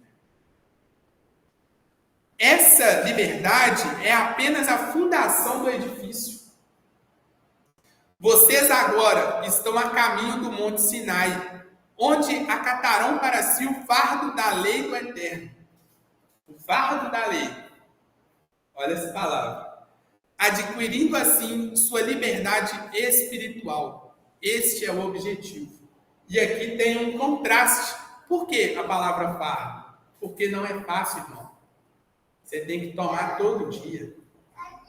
Essa liberdade é apenas a fundação do edifício. Vocês agora estão a caminho do Monte Sinai, onde acatarão para si o fardo da lei do Eterno. O fardo da lei. Olha essa palavra. Adquirindo assim sua liberdade espiritual. Este é o objetivo. E aqui tem um contraste. Por que a palavra fardo? Porque não é fácil, irmão. Você tem que tomar todo dia.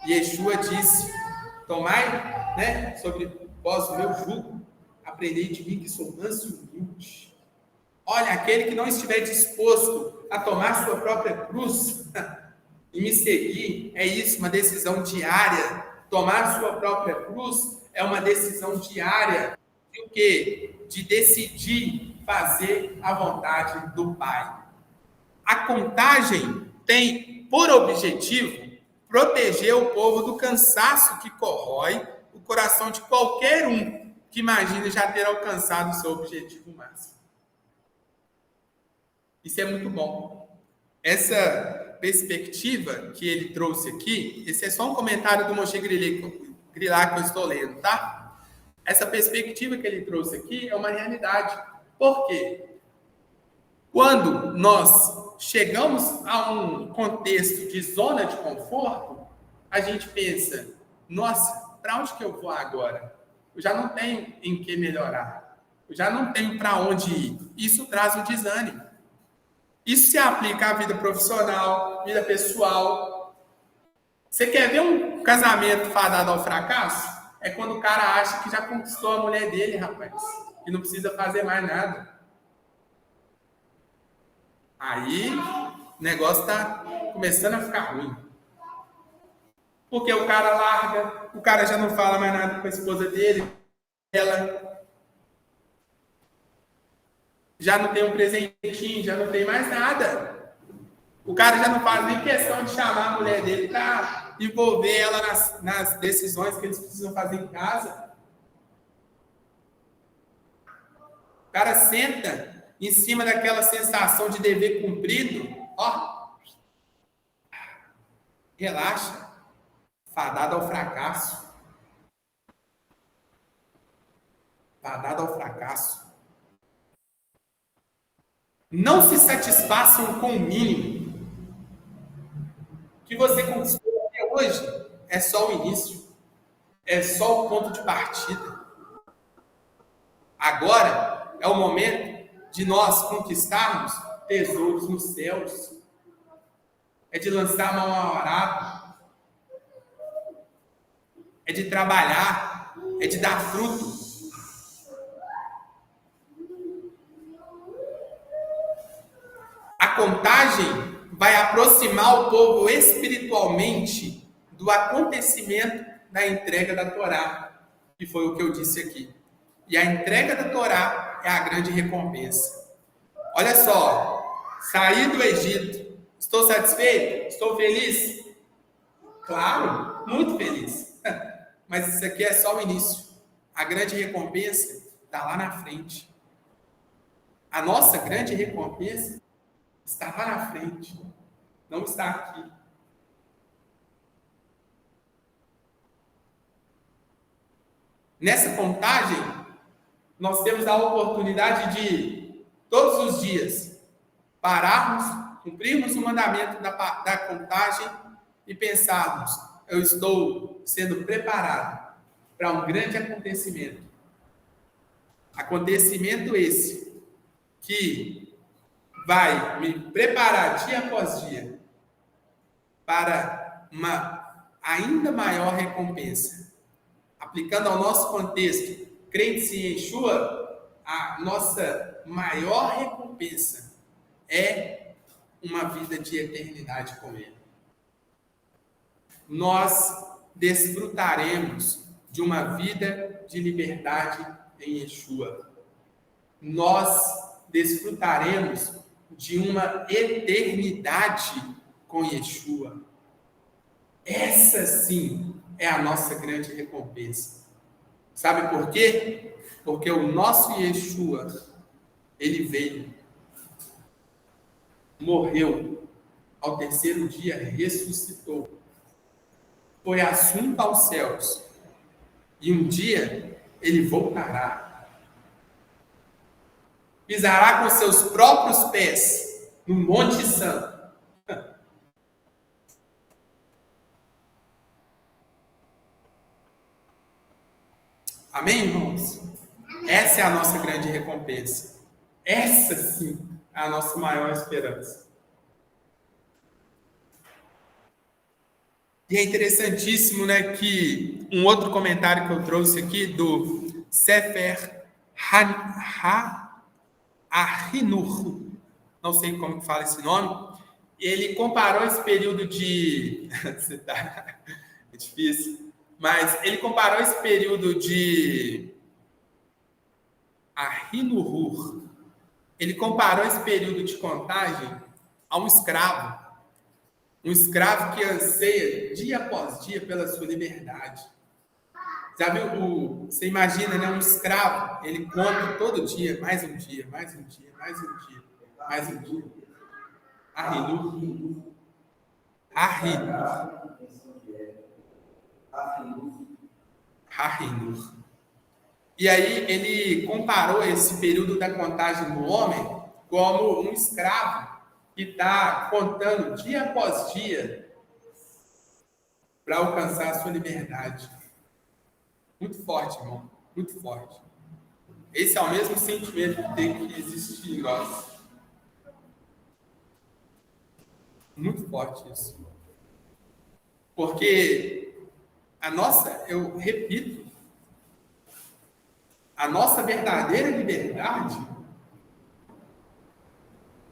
Yeshua disse, tomai, sobre vós o meu jugo, aprendei de mim que sou manso e humilde. Olha, aquele que não estiver disposto a tomar sua própria cruz e me seguir, é isso, uma decisão diária. Tomar sua própria cruz é uma decisão diária. De o quê? De decidir fazer a vontade do Pai. A contagem tem por objetivo proteger o povo do cansaço que corrói o coração de qualquer um que imagine já ter alcançado o seu objetivo máximo. Isso é muito bom. Essa perspectiva que ele trouxe aqui, esse é só um comentário do Moshe Grilá que eu estou lendo, tá? Essa perspectiva que ele trouxe aqui é uma realidade. Por quê? Quando nós chegamos a um contexto de zona de conforto, a gente pensa, nossa, para onde que eu vou agora? Eu já não tenho em que melhorar. Eu já não tenho para onde ir. Isso traz um desânimo. Isso se aplica à vida profissional, vida pessoal. Você quer ver um casamento fadado ao fracasso? É quando o cara acha que já conquistou a mulher dele, rapaz. E não precisa fazer mais nada. Aí, o negócio está começando a ficar ruim. Porque o cara larga, o cara já não fala mais nada com a esposa dele, ela já não tem um presentinho, já não tem mais nada. O cara já não faz nem questão de chamar a mulher dele para envolver ela nas decisões que eles precisam fazer em casa. O cara senta em cima daquela sensação de dever cumprido, relaxa, fadado ao fracasso. Fadado ao fracasso. Não se satisfaçam com o mínimo. O que você conquistou até hoje é só o início. É só o ponto de partida. Agora é o momento de nós conquistarmos tesouros nos céus. É de lançar a mão ao arado. É de trabalhar. É de dar fruto. A contagem vai aproximar o povo espiritualmente do acontecimento da entrega da Torá, que foi o que eu disse aqui. E a entrega da Torá é a grande recompensa. Olha só, saí do Egito. Estou satisfeito? Estou feliz? Claro, muito feliz. Mas isso aqui é só o início. A grande recompensa está lá na frente. A nossa grande recompensa está lá na frente. Não está aqui. Nessa contagem, nós temos a oportunidade de, todos os dias, pararmos, cumprirmos o mandamento da contagem e pensarmos: eu estou sendo preparado para um grande acontecimento. Acontecimento esse que vai me preparar dia após dia para uma ainda maior recompensa. Aplicando ao nosso contexto, crente em Yeshua, a nossa maior recompensa é uma vida de eternidade com Ele. Nós desfrutaremos de uma vida de liberdade em Yeshua. Nós desfrutaremos de uma eternidade com Yeshua. Essa sim é a nossa grande recompensa. Sabe por quê? Porque o nosso Yeshua, ele veio, morreu, ao terceiro dia ressuscitou, foi assunto aos céus, e um dia ele voltará, pisará com seus próprios pés no Monte Santo. Amém, irmãos? Essa é a nossa grande recompensa. Essa sim é a nossa maior esperança. E é interessantíssimo, né, que um outro comentário que eu trouxe aqui do Sefer Ahinur, não sei como que fala esse nome, ele comparou esse período de... é difícil, mas ele comparou esse período de Ahinur, ele comparou esse período de contagem a um escravo. Um escravo que anseia dia após dia pela sua liberdade. Sabe, você imagina, né? Um escravo, ele conta todo dia, mais um dia, mais um dia, mais um dia, mais um dia. Ahinur. E aí ele comparou esse período da contagem do homem como um escravo que está contando dia após dia para alcançar a sua liberdade. Muito forte, irmão. Muito forte. Esse é o mesmo sentimento que tem que existir em nós. Muito forte isso. Porque eu repito, a nossa verdadeira liberdade,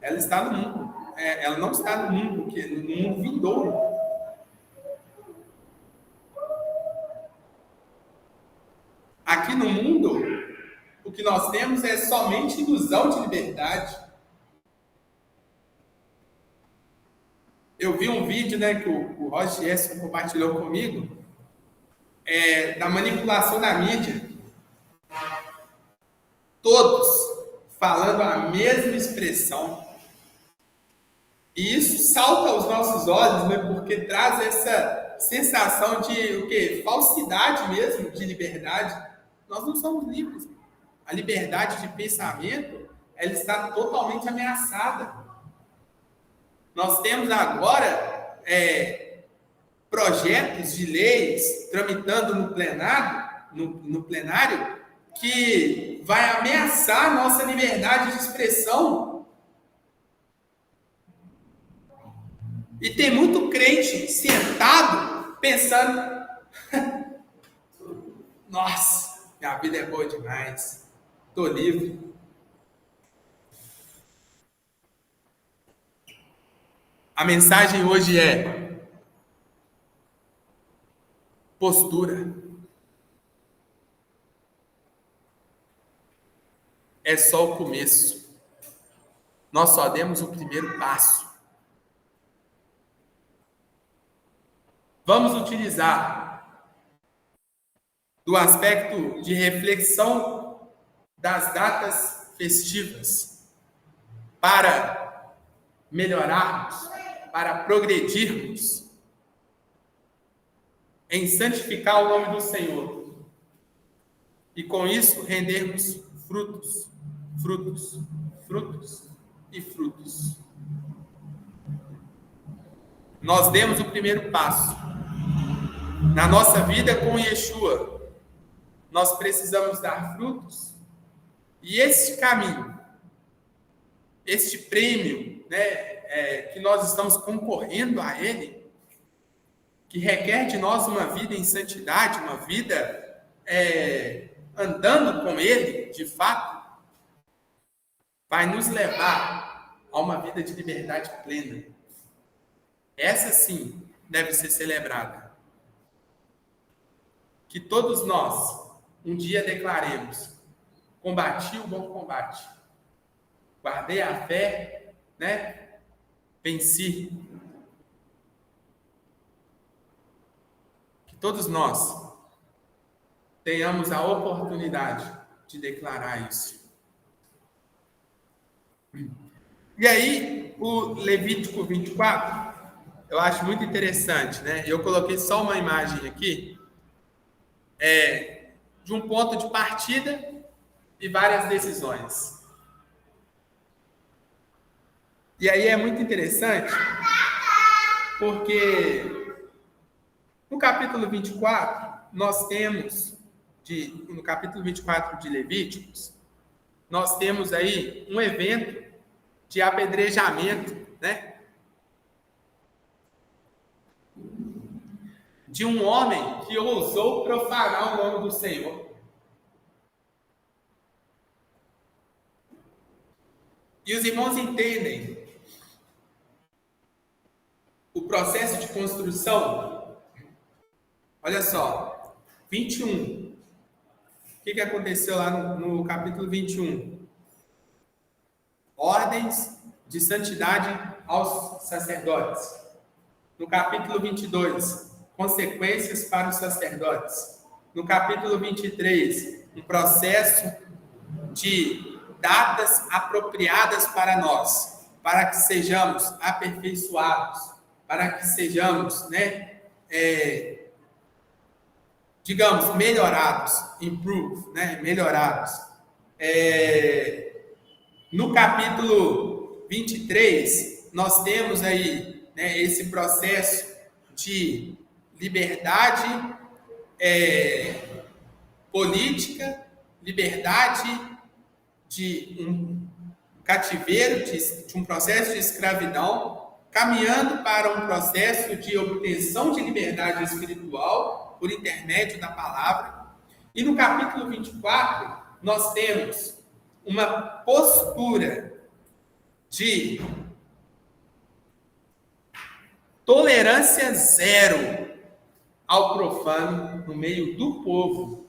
ela está no mundo. Ela não está no mundo, porque no mundo vindouro. Aqui no mundo, o que nós temos é somente ilusão de liberdade. Eu vi um vídeo, né, que o Roger Gerson compartilhou comigo, da manipulação da mídia. Todos falando a mesma expressão. E isso salta aos nossos olhos, né, porque traz essa sensação de o quê? Falsidade mesmo, de liberdade. Nós não somos livres. A liberdade de pensamento, ela está totalmente ameaçada. Nós temos agora projetos de leis tramitando no plenário que vai ameaçar a nossa liberdade de expressão. E tem muito crente sentado pensando: nossa, minha vida é boa demais, estou livre. A mensagem hoje é postura. É só o começo. Nós só demos o primeiro passo. Vamos utilizar do aspecto de reflexão das datas festivas para melhorarmos, para progredirmos em santificar o nome do Senhor e com isso rendermos frutos, frutos, frutos e frutos. Nós demos o primeiro passo. Na nossa vida com Yeshua, nós precisamos dar frutos. E este caminho, este prêmio, que nós estamos concorrendo a ele, que requer de nós uma vida em santidade, uma vida andando com ele, de fato, vai nos levar a uma vida de liberdade plena. Essa sim deve ser celebrada. Que todos nós um dia declaremos: combati o bom combate, guardei a fé, venci. Que todos nós tenhamos a oportunidade de declarar isso. E aí, o Levítico 24, eu acho muito interessante, Eu coloquei só uma imagem aqui, de um ponto de partida e várias decisões. E aí é muito interessante, porque no capítulo 24, nós temos, no capítulo 24 de Levíticos, nós temos aí um evento de apedrejamento, de um homem que ousou profanar o nome do Senhor. E os irmãos entendem o processo de construção. Olha só, 21. O que aconteceu lá no capítulo 21? Ordens de santidade aos sacerdotes. No capítulo 22, consequências para os sacerdotes. No capítulo 23, um processo de datas apropriadas para nós, para que sejamos aperfeiçoados, para que sejamos, digamos, melhorados, melhorados. No capítulo 23, nós temos aí, esse processo de liberdade política, liberdade de um cativeiro, de um processo de escravidão, caminhando para um processo de obtenção de liberdade espiritual por intermédio da palavra. E no capítulo 24, nós temos uma postura de tolerância zero ao profano no meio do povo.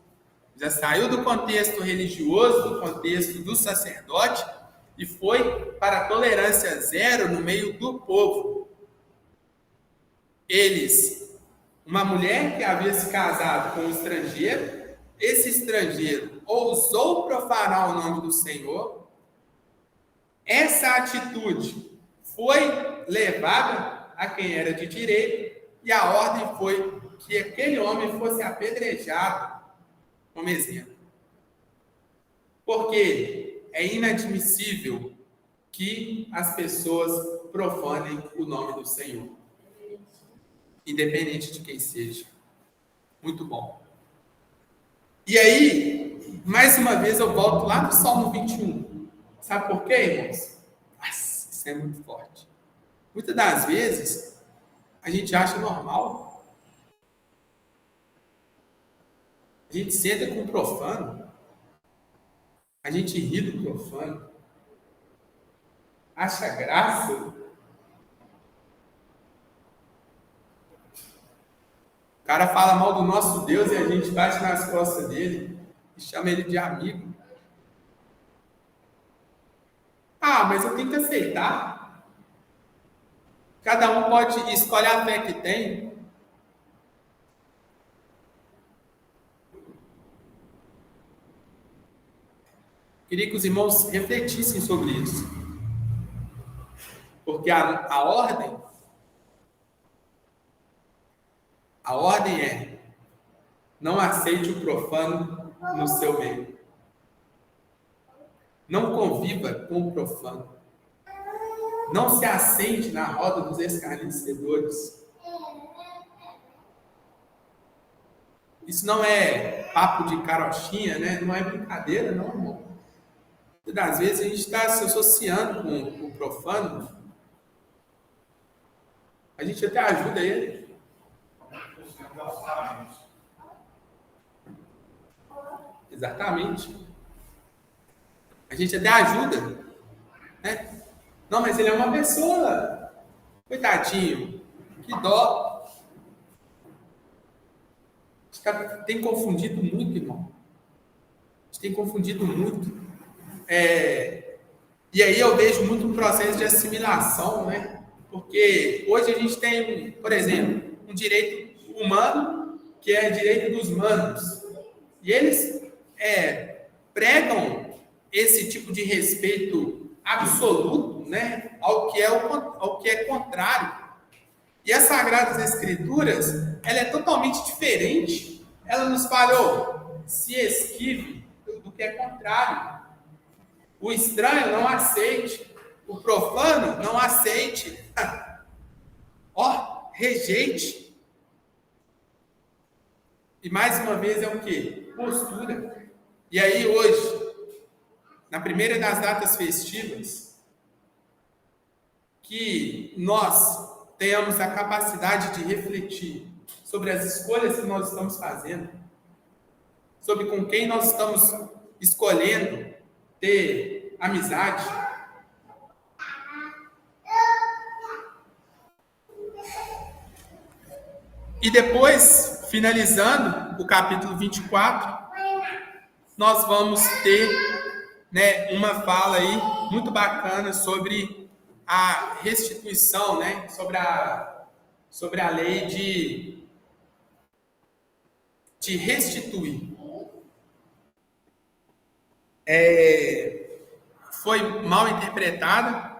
Já saiu do contexto religioso, do contexto do sacerdote, e foi para a tolerância zero no meio do povo. Uma mulher que havia se casado com um estrangeiro, esse estrangeiro ousou profanar o nome do Senhor. Essa atitude foi levada a quem era de direito, e a ordem foi que aquele homem fosse apedrejado, como exemplo. Porque é inadmissível que as pessoas profanem o nome do Senhor, independente de quem seja. Muito bom. E aí, mais uma vez, eu volto lá no Salmo 21. Sabe por quê, irmãos? Nossa, isso é muito forte. Muitas das vezes, a gente acha normal. A gente senta com o profano. A gente ri do profano. Acha graça. cara fala mal do nosso Deus e a gente bate nas costas dele e chama ele de amigo. Ah, mas eu tenho que aceitar. Cada um pode escolher a fé que tem. Queria que os irmãos refletissem sobre isso. Porque a ordem é: não aceite o profano no seu meio. Não conviva com o profano. Não se assente na roda dos escarnecedores. Isso não é papo de carochinha, né? Não é brincadeira, não, irmão. Às vezes a gente está se associando com o profano. A gente até ajuda ele. Exatamente. A gente até ajuda, né? Não, mas ele é uma pessoa. Coitadinho. Que dó. A gente tem confundido muito, irmão. A gente tem confundido muito. E aí eu vejo muito um processo de assimilação, né? Porque hoje a gente tem, por exemplo, um direito humano que é direito dos manos. E eles pregam esse tipo de respeito absoluto, né, ao que é contrário. E as Sagradas Escrituras, ela é totalmente diferente. Ela nos fala, se esquive do que é contrário. O estranho não aceite. O profano não aceite. Rejeite. E mais uma vez é o quê? Postura. E aí hoje, na primeira das datas festivas, que nós tenhamos a capacidade de refletir sobre as escolhas que nós estamos fazendo, sobre com quem nós estamos escolhendo ter amizade. E depois, finalizando o capítulo 24, nós vamos ter, né, uma fala aí muito bacana sobre a restituição, né, sobre a lei de restituir. Foi mal interpretada,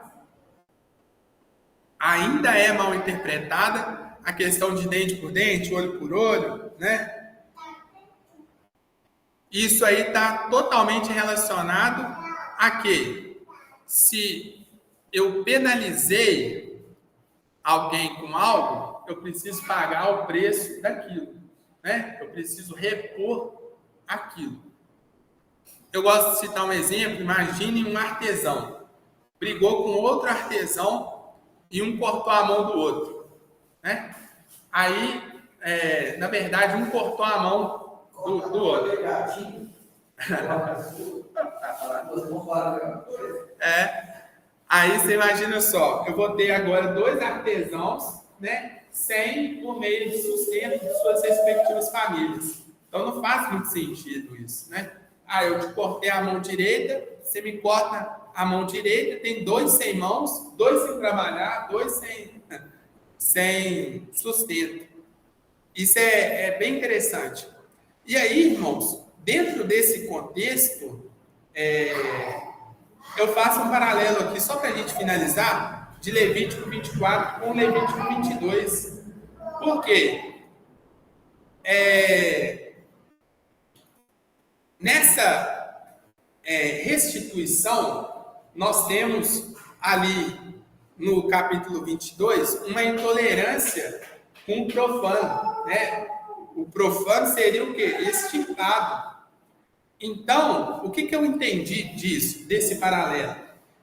ainda é mal interpretada, a questão de dente por dente, olho por olho, né? Isso aí está totalmente relacionado a que, se eu penalizei alguém com algo, eu preciso pagar o preço daquilo, né? Eu preciso repor aquilo. Eu gosto de citar um exemplo. Imagine um artesão brigou com outro artesão e um cortou a mão do outro, né? Aí, na verdade, um cortou a mão do outro. Aí você imagina só, eu vou ter agora dois artesãos, né, sem por meio de sustento de suas respectivas famílias. Então não faz muito sentido isso, né? Eu te cortei a mão direita, você me corta a mão direita, tem dois sem mãos, dois sem trabalhar, dois sem sustento. Isso é bem interessante. E aí, irmãos, dentro desse contexto, eu faço um paralelo aqui, só para a gente finalizar, de Levítico 24 com Levítico 22. Por quê? Nessa restituição, nós temos ali no capítulo 22 uma intolerância com o profano, né? O profano seria o quê? Extirpado. Então, o que eu entendi disso, desse paralelo?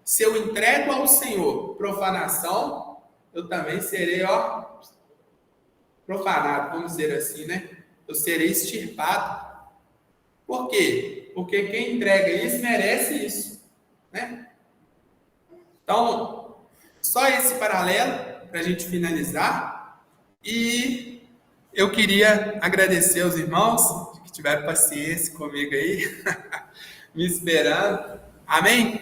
Se eu entrego ao Senhor profanação, eu também serei, profanado, vamos dizer assim, né? Eu serei extirpado. Por quê? Porque quem entrega isso merece isso, né? Então, só esse paralelo para a gente finalizar. E Eu queria agradecer aos irmãos que tiveram paciência comigo aí, me esperando. Amém?